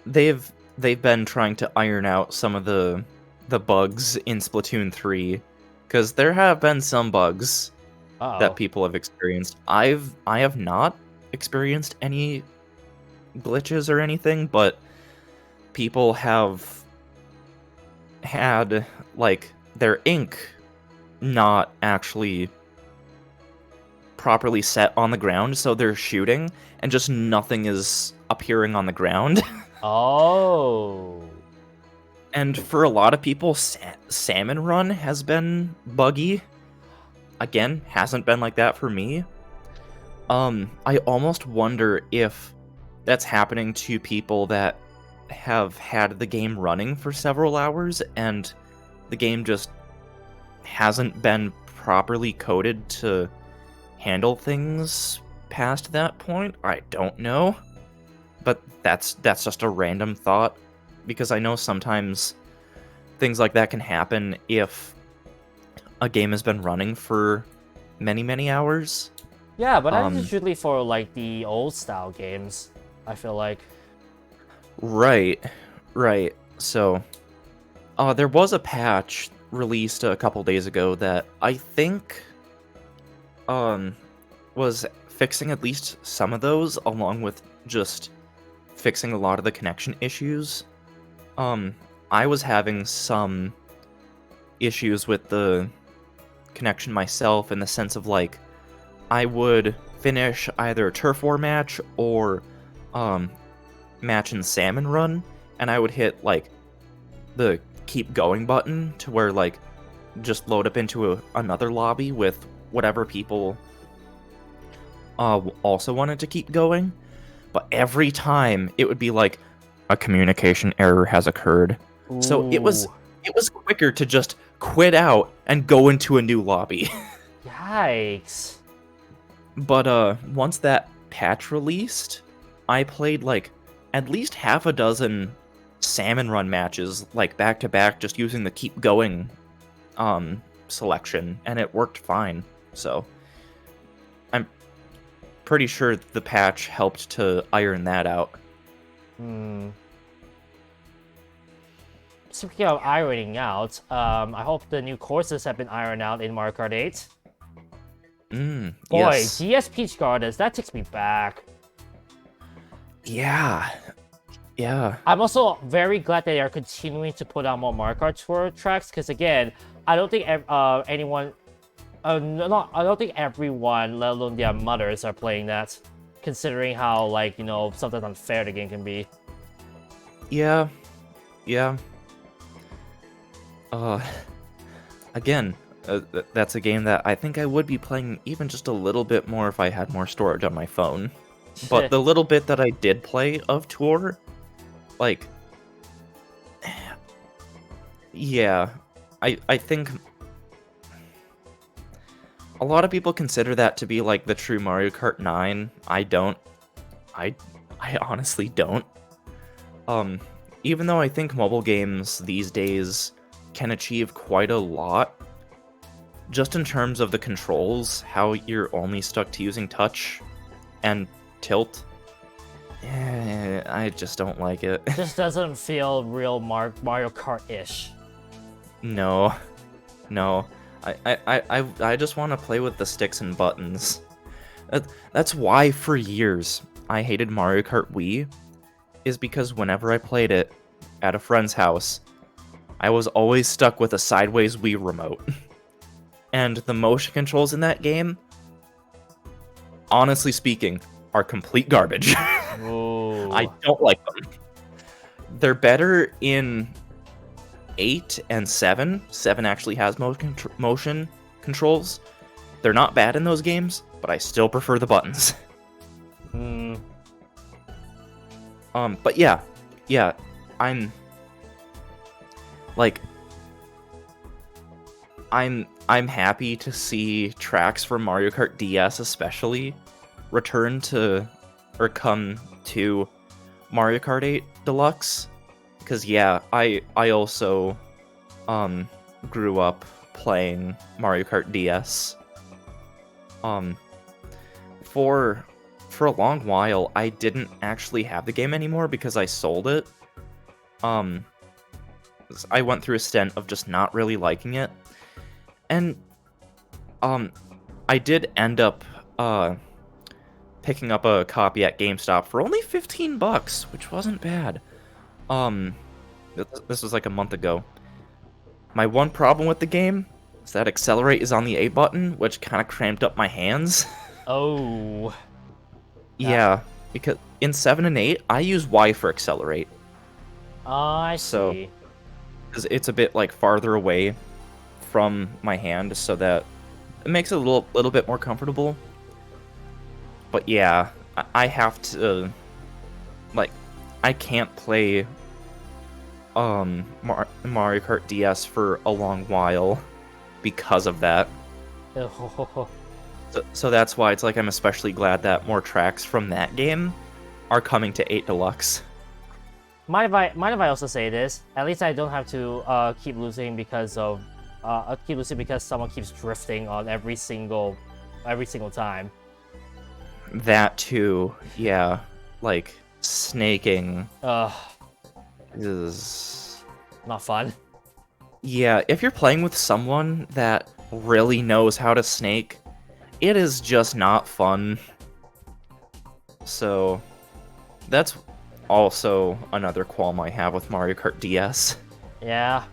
they've been trying to iron out some of the bugs in Splatoon 3, because there have been some bugs that people have experienced. I have not experienced any glitches or anything, but people have had like their ink not actually properly set on the ground, so they're shooting and just nothing is appearing on the ground.
Oh.
And for a lot of people, Salmon Run has been buggy. Again, hasn't been like that for me. I almost wonder if that's happening to people that have had the game running for several hours and the game just hasn't been properly coded to handle things past that point. I don't know. But that's just a random thought, because I know sometimes things like that can happen if a game has been running for many, many hours.
Yeah, but that's usually for like the old style games, I feel like.
Right. So, there was a patch released a couple days ago that I think was fixing at least some of those, along with just fixing a lot of the connection issues. I was having some issues with the connection myself, in the sense of like I would finish either a turf war match or match in Salmon Run, and I would hit like the keep going button to where like just load up into another lobby with whatever people also wanted to keep going. But every time it would be like, a communication error has occurred.
Ooh.
So it was quicker to just quit out and go into a new lobby.
Yikes.
But once that patch released, I played like at least half a dozen Salmon Run matches, like back to back, just using the keep going selection, and it worked fine. So I'm pretty sure the patch helped to iron that out.
Speaking of ironing out, I hope the new courses have been ironed out in Mario Kart 8. Boy,
yes.
GS Peach Gardens, that takes me back.
Yeah.
I'm also very glad that they are continuing to put out more Mario Kart Tour tracks, because again, I don't think everyone, let alone their mothers, are playing that, considering how, like, sometimes unfair the game can be.
Yeah. Again, that's a game that I think I would be playing even just a little bit more if I had more storage on my phone. But the little bit that I did play of Tour, like, yeah, I think a lot of people consider that to be like the true Mario Kart 9. I don't. I honestly don't. Even though I think mobile games these days can achieve quite a lot, just in terms of the controls, how you're only stuck to using touch and tilt, I just don't like it.
Just doesn't feel real Mario Kart-ish.
No. I just want to play with the sticks and buttons. That's why for years I hated Mario Kart Wii, is because whenever I played it at a friend's house, I was always stuck with a sideways Wii remote. And the motion controls in that game, honestly speaking, are complete garbage. I don't like them. They're better in 8 and 7. 7 actually has motion controls. They're not bad in those games, but I still prefer the buttons. But yeah, I'm happy to see tracks from Mario Kart DS especially return to, or come to, Mario Kart 8 Deluxe, because yeah, I also grew up playing Mario Kart DS. For a long while I didn't actually have the game anymore because I sold it. I went through a stint of just not really liking it, and I did end up picking up a copy at GameStop for only $15, which wasn't bad. This was like a month ago. My one problem with the game is that accelerate is on the A button, which kind of cramped up my hands.
Oh.
Yeah, because in 7 and 8, I use Y for accelerate.
I see.
because it's a bit like farther away from my hand, so that it makes it a little bit more comfortable. But yeah, I have to, like, I can't play Mario Kart DS for a long while because of that. So that's why it's like I'm especially glad that more tracks from that game are coming to 8 Deluxe.
Mind if I also say this? At least I don't have to keep losing because someone keeps drifting on every single time.
That too, yeah. Like, snaking is
not fun.
Yeah, if you're playing with someone that really knows how to snake, it is just not fun. So, that's also another qualm I have with Mario Kart DS.
Yeah.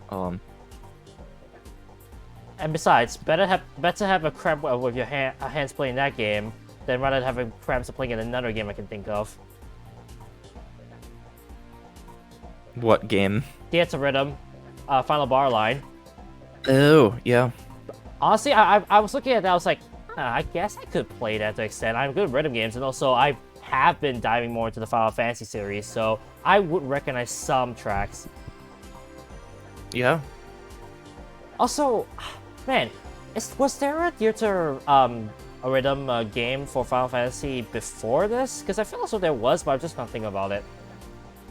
And besides, better have a cramp with your hands playing that game than rather than having cramps playing in another game I can think of.
What game?
TheatreRhythm, Final Bar Line.
Oh, yeah.
Honestly, I was looking at that, I was like, I guess I could play that to an extent. I'm good at rhythm games, and also I have been diving more into the Final Fantasy series, so I would recognize some tracks.
Yeah.
Also, man, was there a TheatreRhythm game for Final Fantasy before this? Because I feel as though there was, but I'm just not thinking about it.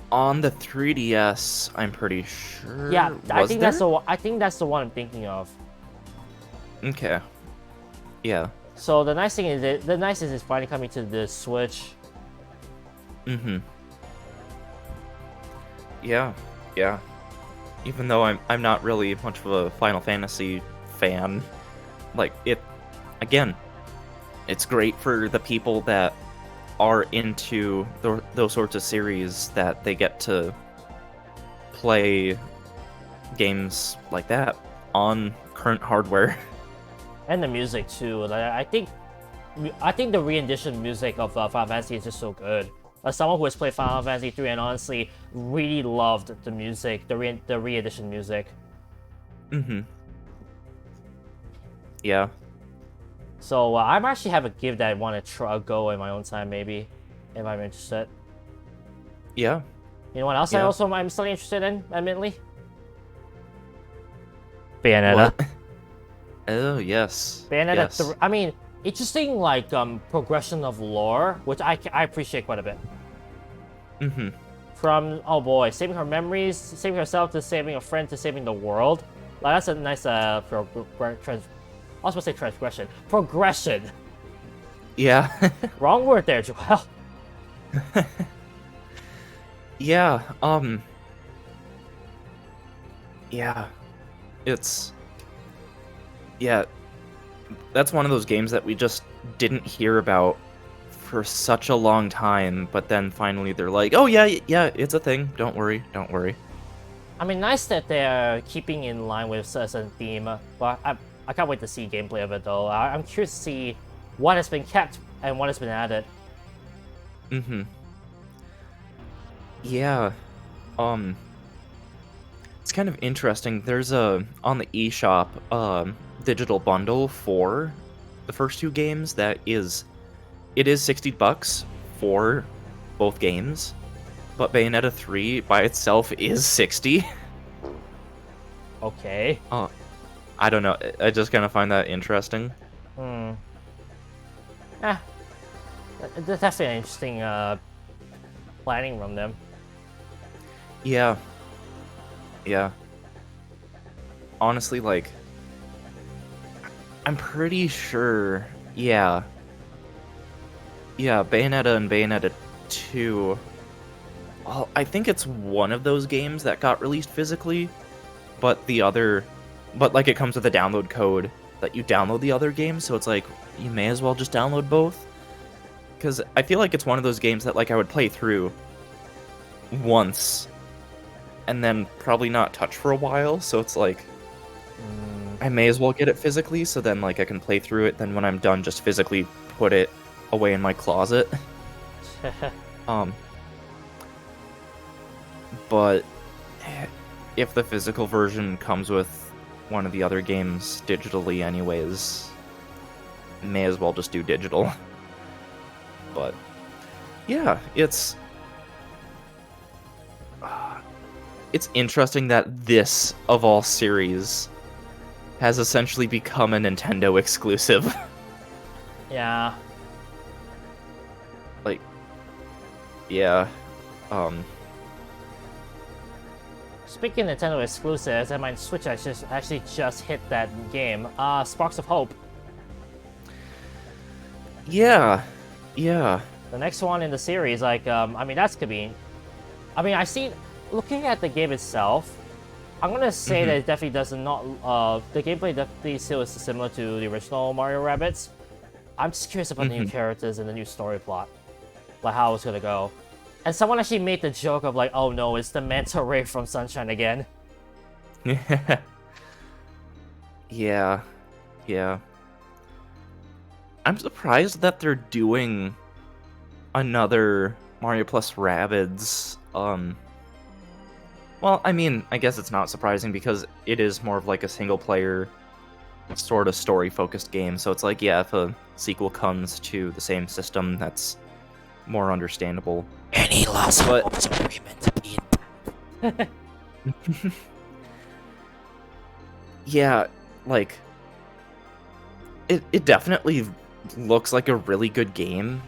On the 3DS, I'm pretty sure.
Yeah, I think
there?
that's the one I'm thinking of.
Okay. Yeah.
So the nice thing is it's finally coming to the Switch.
Mm-hmm. Yeah. Yeah. Even though I'm not really much of a Final Fantasy fan, like again, it's great for the people that are into those sorts of series that they get to play games like that on current hardware.
And the music too. Like, I think the re-edition music of Final Fantasy is just so good. As someone who has played Final Fantasy 3 and honestly really loved the music, the re-edition music.
Mm-hmm. Yeah.
So I might actually have a give that I want to try go in my own time, maybe, if I'm interested.
Yeah.
You know what else
Yeah.
I'm still interested in, admittedly? Bayonetta.
What? Oh yes.
Bayonetta.
Yes.
I mean, interesting like progression of lore, which I appreciate quite a bit.
Mm-hmm.
From oh boy, saving her memories, saving herself to saving a friend to saving the world. Like that's a nice I was supposed to say transgression. Progression.
Yeah.
Wrong word there, Joel.
Yeah. Yeah. Yeah. That's one of those games that we just didn't hear about for such a long time, but then finally they're like, "Oh yeah, it's a thing. Don't worry, don't worry."
I mean, nice that they're keeping in line with a certain theme, but I can't wait to see gameplay of it though. I'm curious to see what has been kept and what has been added.
Mm-hmm. Yeah. It's kind of interesting. There's on the eShop digital bundle for the first two games it is $60 for both games, but Bayonetta 3 by itself is $60.
Okay.
I don't know. I just kind of find that interesting.
That's definitely an interesting planning from them.
Yeah. Yeah. Honestly, like, I'm pretty sure, yeah. Yeah, Bayonetta and Bayonetta 2. Oh, I think it's one of those games that got released physically, but like it comes with a download code that you download the other games, so it's like, you may as well just download both. Because I feel like it's one of those games that, like, I would play through once, and then probably not touch for a while, so it's like, I may as well get it physically, so then, like, I can play through it, then when I'm done, just physically put it away in my closet. But if the physical version comes with one of the other games digitally anyways, may as well just do digital. But yeah, it's interesting that this, of all series, has essentially become a Nintendo exclusive.
Yeah.
Like, yeah.
Speaking of Nintendo exclusives, and my Switch actually just hit that game. Sparks of Hope.
Yeah.
The next one in the series, like, I mean, that's convenient. I mean, looking at the game itself, I'm gonna say that it definitely does not, the gameplay definitely still is similar to the original Mario Rabbids. I'm just curious about the new characters and the new story plot. Like, how it's gonna go. And someone actually made the joke of like, oh no, it's the Manta Ray from Sunshine again.
Yeah. I'm surprised that they're doing another Mario plus Rabbids. Well, I mean, I guess it's not surprising because it is more of like a single player sort of story focused game. So it's like, yeah, if a sequel comes to the same system, that's more understandable.
Any last hopes of Rayman to be in?
Yeah, like, it definitely looks like a really good game.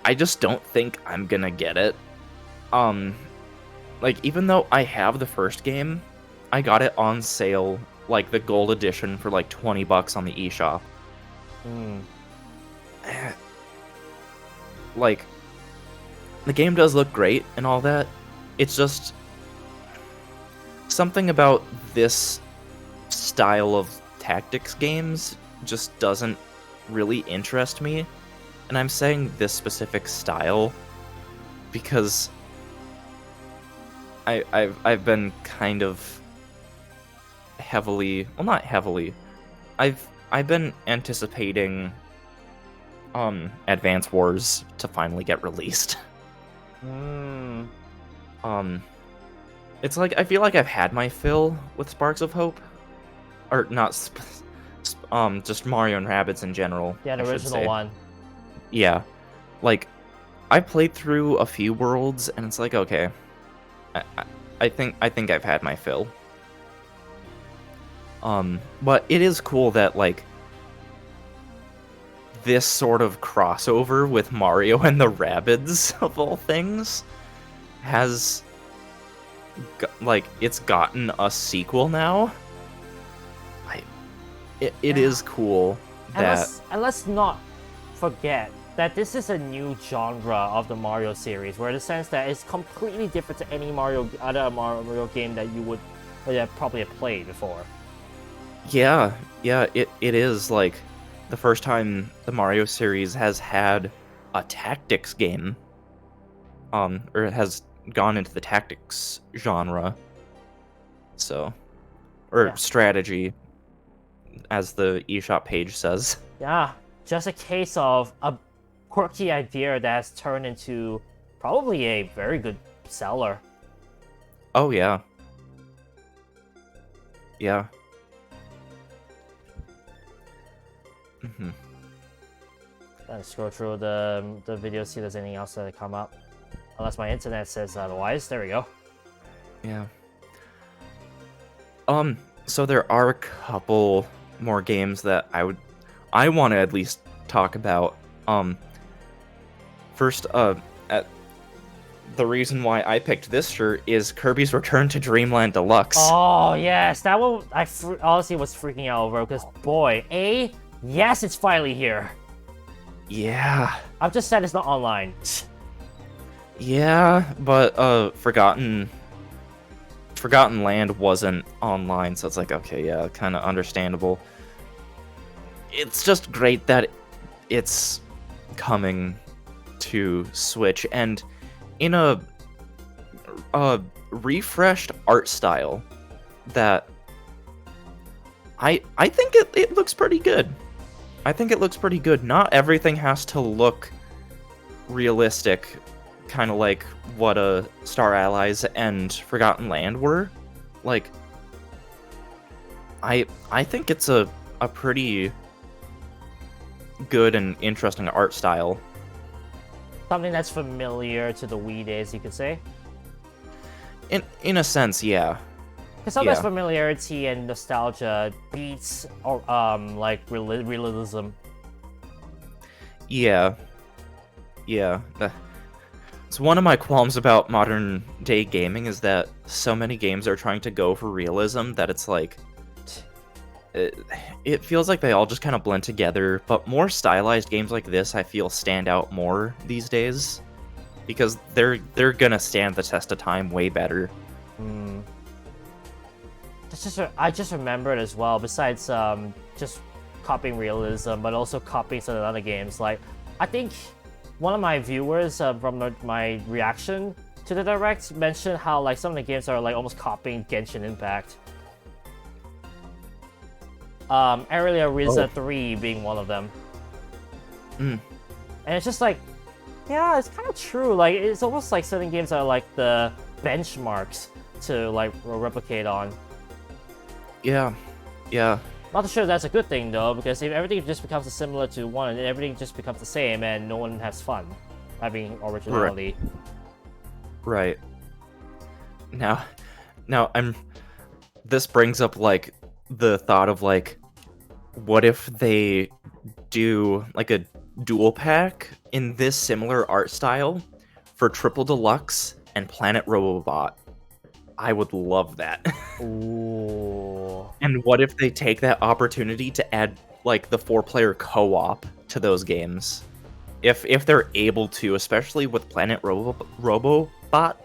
I just don't think I'm gonna get it. Like, even though I have the first game, I got it on sale, like the gold edition for like $20 on the eShop. Like, the game does look great and all that. It's just something about this style of tactics games just doesn't really interest me. And I'm saying this specific style because I've been kind of heavily, well, not heavily. I've been anticipating Advance Wars to finally get released. It's like I feel like I've had my fill with Sparks of Hope, or not, just Mario and Rabbids in general.
Yeah, the
I should
original
say.
one.
Yeah, like I played through a few worlds, and it's like, okay, I think I've had my fill. But it is cool that like this sort of crossover with Mario and the Rabbids of all things has it's gotten a sequel now. It is cool that.
And let's not forget that this is a new genre of the Mario series, where in the sense that it's completely different to any other Mario game that you would probably have played before.
Yeah, it is like the first time the Mario series has had a tactics game, or it has gone into the tactics genre. So, or strategy, as the eShop page says.
Yeah, just a case of a quirky idea that's turned into probably a very good seller.
Oh yeah. Yeah.
Gotta scroll through the video, see if there's anything else that come up. Unless my internet says otherwise. There we go.
Yeah. So there are a couple more games that I want to at least talk about. First, the reason why I picked this shirt is Kirby's Return to Dreamland Deluxe.
Oh yes, that one I honestly was freaking out over because boy, yes, it's finally here.
Yeah.
I'm just sad it's not online.
Yeah, but Forgotten Land wasn't online, so it's like, okay, yeah, kind of understandable. It's just great that it's coming to Switch, and in a refreshed art style that I think it looks pretty good. I think it looks pretty good. Not everything has to look realistic, kind of like what Star Allies and Forgotten Land were. Like, I think it's a pretty good and interesting art style.
Something that's familiar to the Wii days, you could say.
In a sense, yeah.
Because sometimes familiarity and nostalgia beats, like realism.
Yeah. It's one of my qualms about modern day gaming is that so many games are trying to go for realism that it's like it feels like they all just kind of blend together. But more stylized games like this, I feel, stand out more these days because they're gonna stand the test of time way better.
I just remembered as well. Besides just copying realism, but also copying some of the other games. Like, I think one of my viewers from my reaction to the Direct mentioned how like some of the games are like almost copying Genshin Impact. Area Risa 3 being one of them. And it's just like, yeah, it's kind of true. Like, it's almost like certain games are like the benchmarks to like replicate on.
Yeah.
Not sure that's a good thing though, because if everything just becomes similar to one, and everything just becomes the same, and no one has fun having originality.
Right. Now, this brings up like the thought of like, what if they do like a dual pack in this similar art style for Triple Deluxe and Planet Robobot? I would love that.
Ooh.
And what if they take that opportunity to add like the 4-player co-op to those games? If they're able to, especially with Planet Robobot.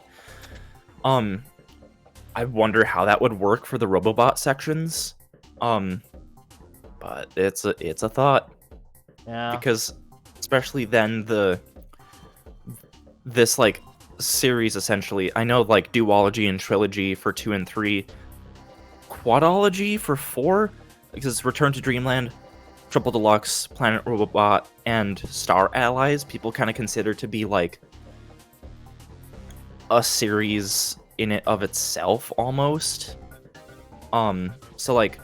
I wonder how that would work for the Robobot sections. But it's a thought.
Yeah.
Because especially then this like series essentially, I know like duology and trilogy for 2 and 3, quadology for 4, because it's Return to Dreamland, Triple Deluxe, Planet Robobot, and Star Allies, people kind of consider to be like a series in it of itself almost. So like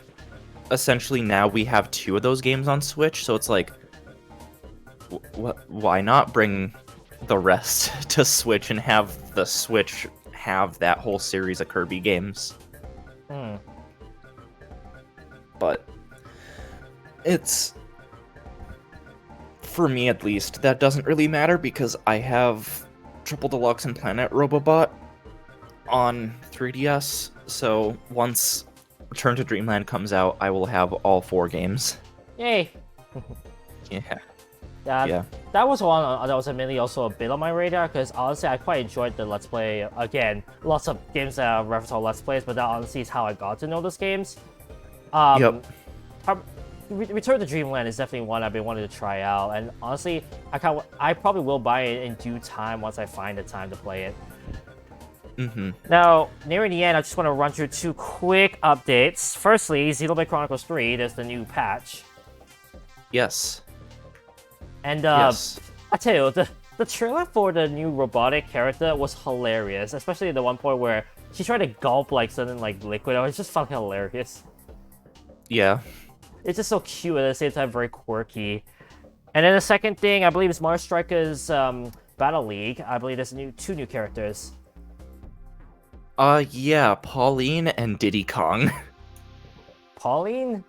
essentially now we have 2 of those games on Switch, so it's like why not bring the rest to Switch and have the Switch have that whole series of Kirby games? But it's, for me at least, that doesn't really matter because I have Triple Deluxe and Planet Robobot on 3DS, so once Return to Dreamland comes out, I will have all 4 games.
Yay!
Yeah.
That was one that was admittedly also a bit on my radar, because honestly I quite enjoyed the Let's Play. Again, lots of games that are referenced on Let's Plays, but that honestly is how I got to know those games. Return to Dreamland is definitely one I've been wanting to try out, and honestly, I probably will buy it in due time once I find the time to play it. Now, nearing the end, I just want to run through 2 quick updates. Firstly, Xenoblade Chronicles 3, there's the new patch.
Yes.
And
Yes.
I tell you, the trailer for the new robotic character was hilarious, especially the one point where she tried to gulp like something like liquid. I was just fucking hilarious.
Yeah.
It's just so cute at the same time, very quirky. And then the second thing, I believe, is Mario Strikers Battle League. I believe there's 2 new characters.
Yeah, Pauline and Diddy Kong.
Pauline?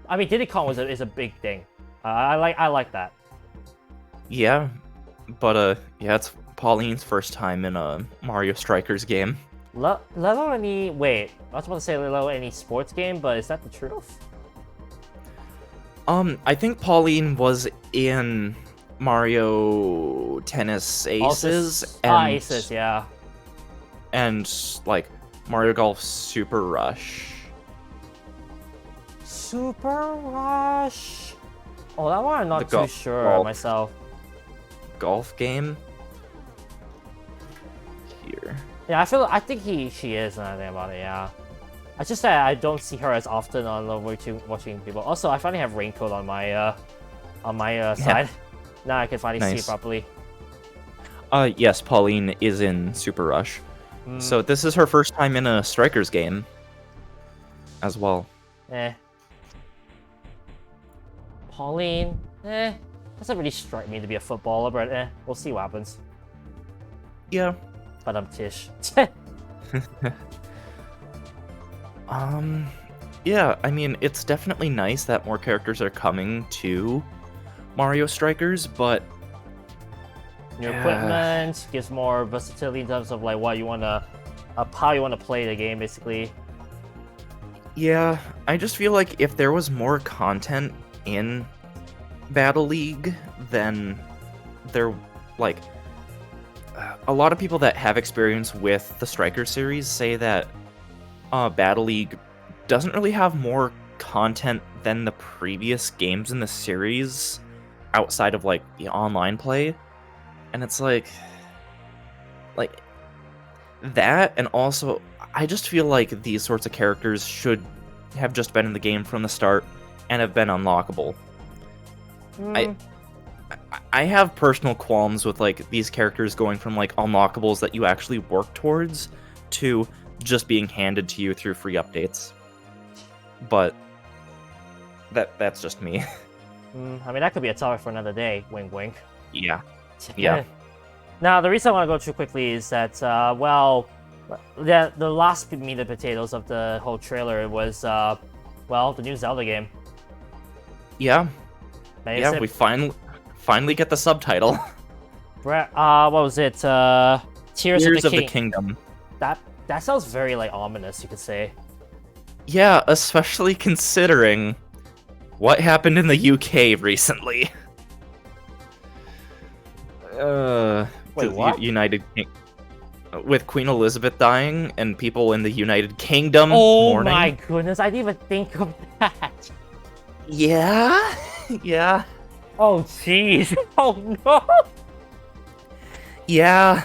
I mean, Diddy Kong is a big thing. I like that.
Yeah, but yeah, it's Pauline's first time in a Mario Strikers game.
Level any... Wait, I was about to say level any sports game, but is that the truth?
I think Pauline was in Mario Tennis Aces
Aces, yeah.
And like Mario Golf Super Rush.
Super Rush? Oh, that one I'm not too sure myself.
Golf game? Here.
Yeah, I think she is, now that I think about it, yeah. I just said I don't see her as often on the watching people. Also, I finally have RainCode on my side. Now I can finally see it properly.
Yes, Pauline is in Super Rush. So this is her first time in a Strikers game as well.
Pauline, doesn't really strike me to be a footballer, but we'll see what happens.
Yeah.
But I'm Tish.
Yeah, I mean, it's definitely nice that more characters are coming to Mario Strikers, but
New equipment gives more versatility in terms of like what you wanna, how you wanna play the game, basically.
yeah, I just feel like if there was more content in Battle League, then there, like, a lot of people that have experience with the Striker series say that Battle League doesn't really have more content than the previous games in the series outside of, like, the online play. And it's like that, and also I just feel like these sorts of characters should have just been in the game from the start and have been unlockable. I have personal qualms with like these characters going from like unlockables that you actually work towards to just being handed to you through free updates. But that's just me.
I mean, that could be a topic for another day. Wink, wink.
Yeah. Yeah.
Now, the reason I want to go through quickly is that, well, the last meat and potatoes of the whole trailer was, well, the new Zelda game.
Yeah.
Amazing.
Yeah, we finally get the subtitle.
What was it? Tears of the
Kingdom.
That sounds very, like, ominous, you could say.
Yeah, especially considering what happened in the UK recently.
Wait, what?
With Queen Elizabeth dying and people in the United Kingdom
mourning.
Oh
my goodness, I didn't even think of that.
Yeah? Yeah.
Oh, jeez. Oh, no.
Yeah.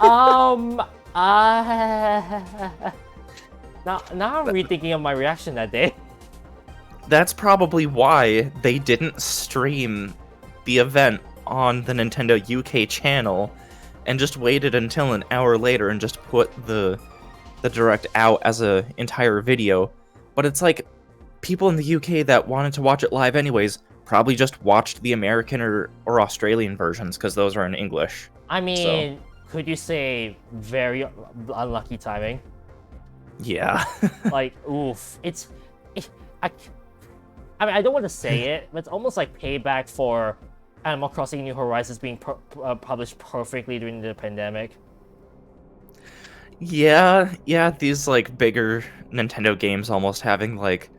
Now I'm rethinking of my reaction that day.
That's probably why they didn't stream the event on the Nintendo UK channel and just waited until an hour later and just put the direct out as a entire video. But it's like people in the UK that wanted to watch it live anyways probably just watched the American or Australian versions because those are in English.
I mean, could you say very unlucky timing?
Yeah.
Like, oof. I mean, I don't want to say it, but it's almost like payback for Animal Crossing New Horizons being published perfectly during the pandemic.
Yeah, these, like, bigger Nintendo games almost having, like,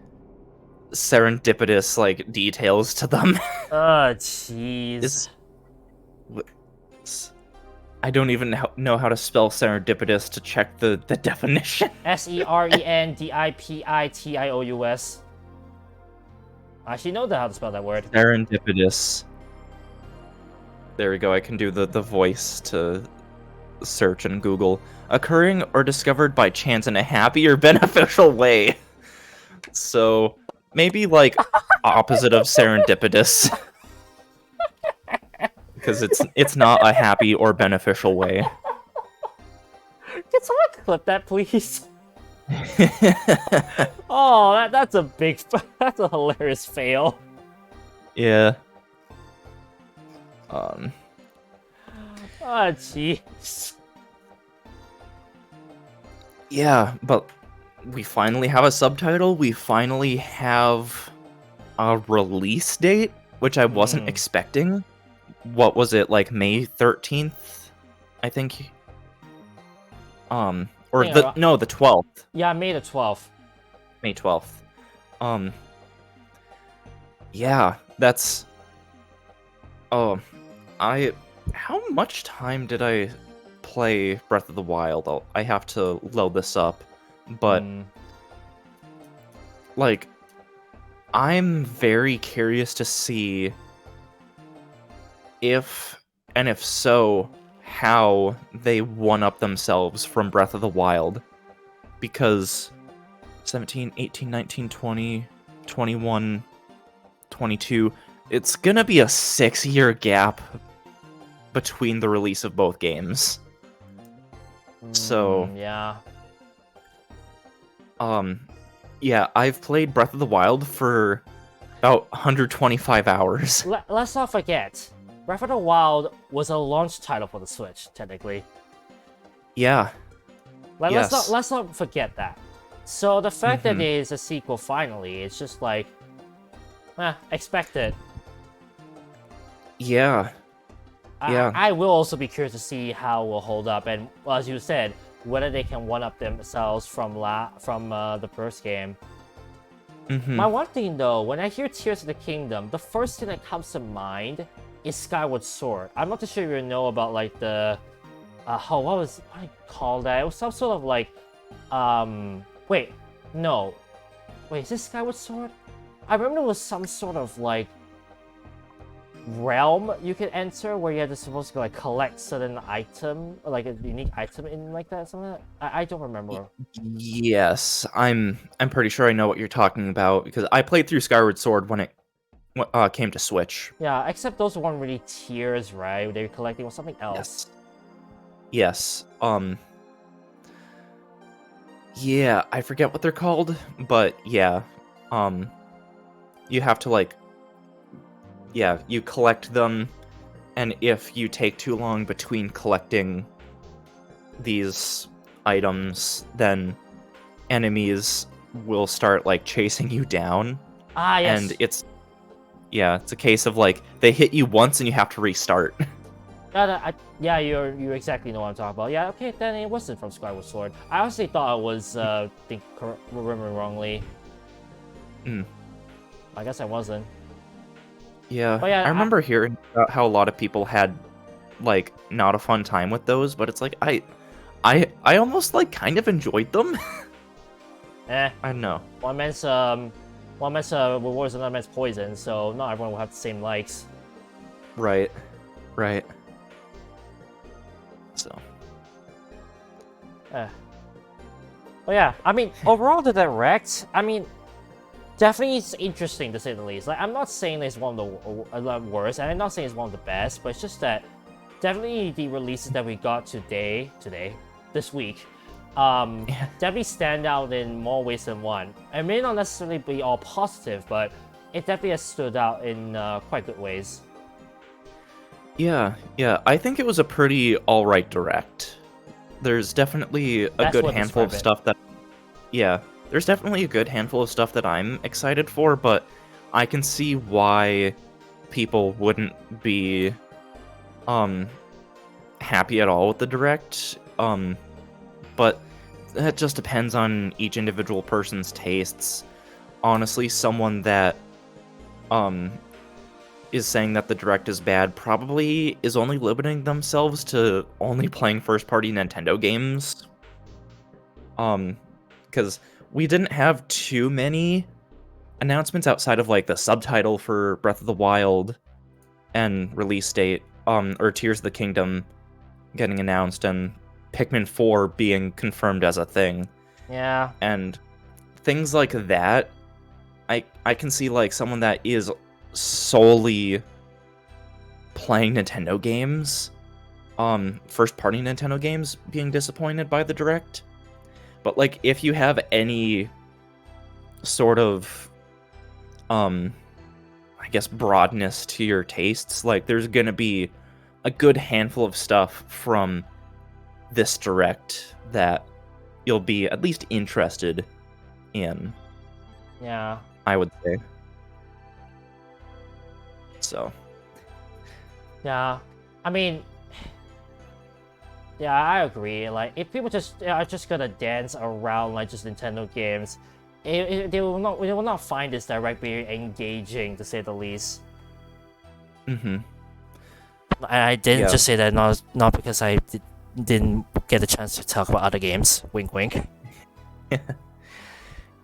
serendipitous, like, details to them.
Oh, jeez.
I don't even know how to spell serendipitous to check the definition.
SERENDIPITIOUS. I actually know how to spell that word.
Serendipitous. There we go, I can do the voice to search in Google. Occurring or discovered by chance in a happy or beneficial way. So, maybe, like, opposite of serendipitous. Because it's not a happy or beneficial way.
Can someone clip that, please? Oh, that's a hilarious fail.
Yeah.
Oh, jeez.
Yeah, but we finally have a subtitle. We finally have a release date, which I wasn't expecting. What was it, like May 13th? I think. Or the 12th.
Yeah, May the 12th.
May 12th. Yeah, that's. Oh, how much time did I play Breath of the Wild? I have to load this up, but like, I'm very curious to see if so, how they one-up themselves from Breath of the Wild, because 17, 18, 19, 20, 21, 22, it's gonna be a 6-year gap between the release of both games. So,
yeah.
Yeah, I've played Breath of the Wild for about 125 hours.
Let's not forget, Breath of the Wild was a launch title for the Switch, technically.
Yeah.
Like,
Yes.
let's not forget that. So the fact that there is a sequel finally, it's just like, expected.
Yeah. Yeah.
I will also be curious to see how it will hold up, and as you said, whether they can one-up themselves from the first game. My one thing though, when I hear Tears of the Kingdom, the first thing that comes to mind is Skyward Sword. I'm not too sure if you know about like the what do you call that? It was some sort of like wait, is this Skyward Sword? I remember it was some sort of like realm you could enter where you had to supposed to like collect certain item, or like a unique item in like that, something like that. I don't remember.
Yes, I'm pretty sure I know what you're talking about because I played through Skyward Sword when it came to Switch.
Yeah, except those weren't really tiers, right? They were collecting with something else.
Yes. Yeah, I forget what they're called, but yeah. You have to like you collect them, and if you take too long between collecting these items, then enemies will start like chasing you down.
Ah, yes.
And it's a case of like they hit you once and you have to restart.
Yeah, you exactly know what I'm talking about. Yeah, okay, then it wasn't from Skyward Sword. I honestly thought it was, remembering wrongly. I guess I wasn't.
Yeah,
But yeah,
I remember hearing about how a lot of people had like not a fun time with those, but it's like I almost like kind of enjoyed them. I don't know.
One man's reward is another man's poison, so not everyone will have the same likes.
Right. So.
But yeah, I mean, overall the Direct, I mean, definitely it's interesting to say the least. Like, I'm not saying it's one of the worst, and I'm not saying it's one of the best, but it's just that definitely the releases that we got this week, definitely stand out in more ways than one. It may not necessarily be all positive, but it definitely has stood out in quite good ways.
Yeah, I think it was a pretty alright Direct. There's definitely a good handful of stuff that... Yeah, there's definitely a good handful of stuff that I'm excited for, but I can see why people wouldn't be happy at all with the Direct. But that just depends on each individual person's tastes. Honestly, someone that is saying that the Direct is bad probably is only limiting themselves to only playing first-party Nintendo games. Because we didn't have too many announcements outside of like the subtitle for Breath of the Wild and release date, or Tears of the Kingdom getting announced, and Pikmin 4 being confirmed as a thing.
Yeah.
And things like that, I can see like someone that is solely playing Nintendo games, first-party Nintendo games, being disappointed by the Direct. But like, if you have any sort of, I guess, broadness to your tastes, like, there's gonna be a good handful of stuff from this Direct that you'll be at least interested in.
Yeah.
I would say. So.
Yeah. I mean, yeah, I agree. Like, if people are just gonna dance around like just Nintendo games, they will not find this Direct very engaging, to say the least. I didn't just say that not because I didn't get a chance to talk about other games. Wink, wink.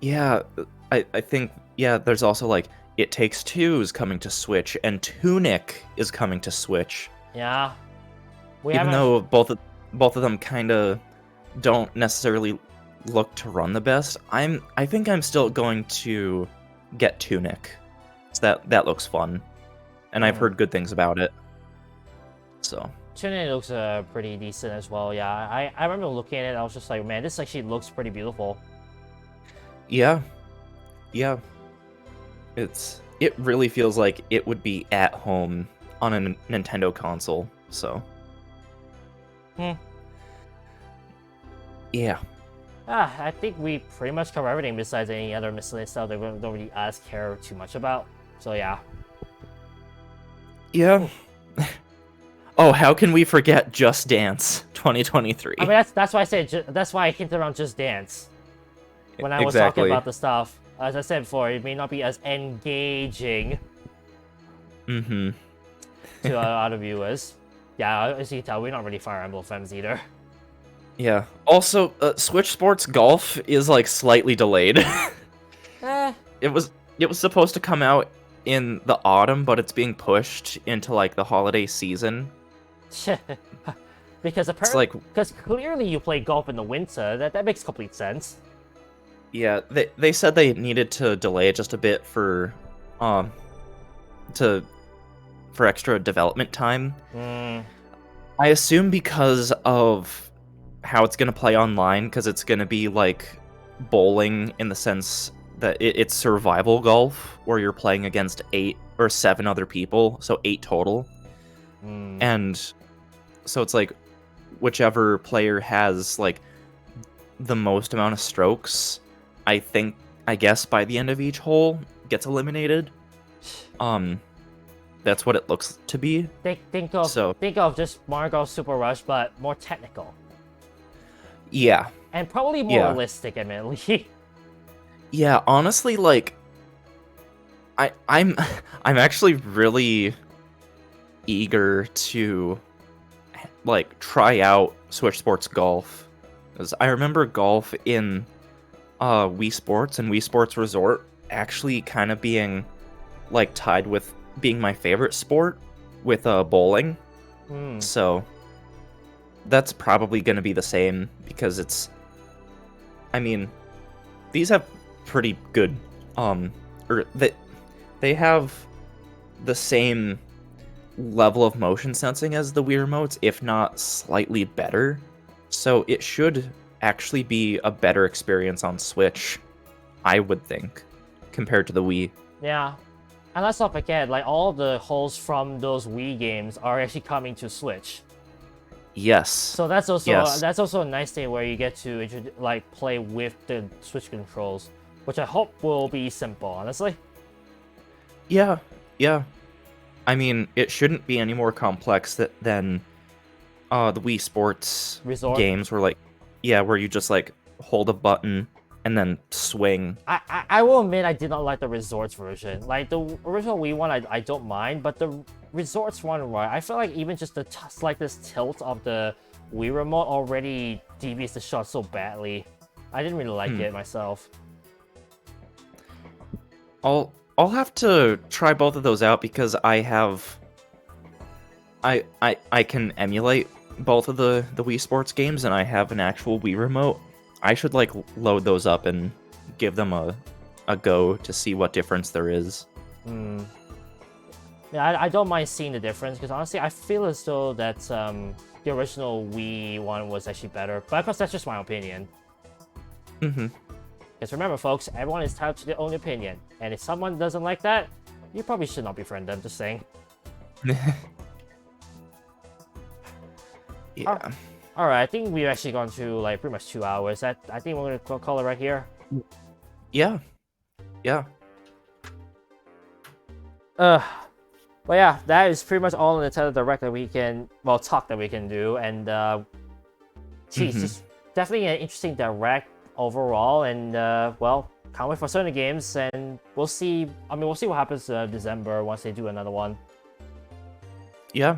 Yeah, I think, there's also like It Takes Two is coming to Switch, and Tunic is coming to Switch.
Yeah.
Even though both of them kind of don't necessarily look to run the best, I think I'm still going to get Tunic. So that looks fun, and I've heard good things about it. So
Trinity looks pretty decent as well. Yeah, I remember looking at it. I was just like, man, this actually looks pretty beautiful.
Yeah. Yeah. It really feels like it would be at home on a Nintendo console. So. Yeah.
I think we pretty much cover everything besides any other miscellaneous stuff that we don't really care too much about. So yeah.
Yeah. Oh, how can we forget Just Dance 2023?
I mean, that's why I said that's why I hinted around Just Dance when I was talking about the stuff. As I said before, it may not be as engaging to other viewers. Yeah, as you can tell, we're not really Fire Emblem fans either.
Yeah. Also, Switch Sports Golf is like slightly delayed. It was supposed to come out in the autumn, but it's being pushed into like the holiday season.
Because apparently, because clearly you play golf in the winter. That makes complete sense.
Yeah, they said they needed to delay it just a bit for extra development time. I assume because of how it's gonna play online, because it's gonna be like bowling in the sense that it's survival golf, where you're playing against 8 or 7 other people, so 8 total. And so it's like whichever player has like the most amount of strokes, I guess by the end of each hole gets eliminated. That's what it looks to be.
Think of just Mario Golf Super Rush, but more technical.
Yeah.
And probably more realistic, admittedly.
Yeah, honestly, like I'm actually really eager to like try out Switch Sports Golf, because I remember golf in Wii Sports and Wii Sports Resort actually kind of being like tied with being my favorite sport with bowling. So that's probably going to be the same, because I mean, these have pretty good or they have the same level of motion sensing as the Wii remotes, if not slightly better. So it should actually be a better experience on Switch, I would think, compared to the Wii.
Yeah. And let's not forget, like, all the holes from those Wii games are actually coming to Switch.
Yes.
So that's also a nice thing where you get to like play with the Switch controls, which I hope will be simple, honestly.
Yeah. I mean, it shouldn't be any more complex than the Wii Sports
Resort
games where where you just like hold a button and then swing.
I will admit I did not like the Resorts version. Like the original Wii one, I don't mind, but the Resorts one, right? I feel like even just the slightest tilt of the Wii remote already deviates the shot so badly. I didn't really like it myself.
I'll have to try both of those out, because I can emulate both of the Wii Sports games, and I have an actual Wii remote. I should like load those up and give them a go to see what difference there is.
Yeah, I don't mind seeing the difference, because honestly, I feel as though that the original Wii one was actually better. But of course, that's just my opinion. Because remember, folks, everyone is entitled to their own opinion. And if someone doesn't like that, you probably should not befriend them, just saying.
Yeah.
Alright, I think we've actually gone to like pretty much 2 hours. I think we're gonna call it right here.
Yeah.
But yeah, that is pretty much all in the Nintendo Direct that we can, talk that we can do. And, it's definitely an interesting Direct overall. And, can't wait for certain games. And we'll see, we'll see what happens in December once they do another one.
Yeah.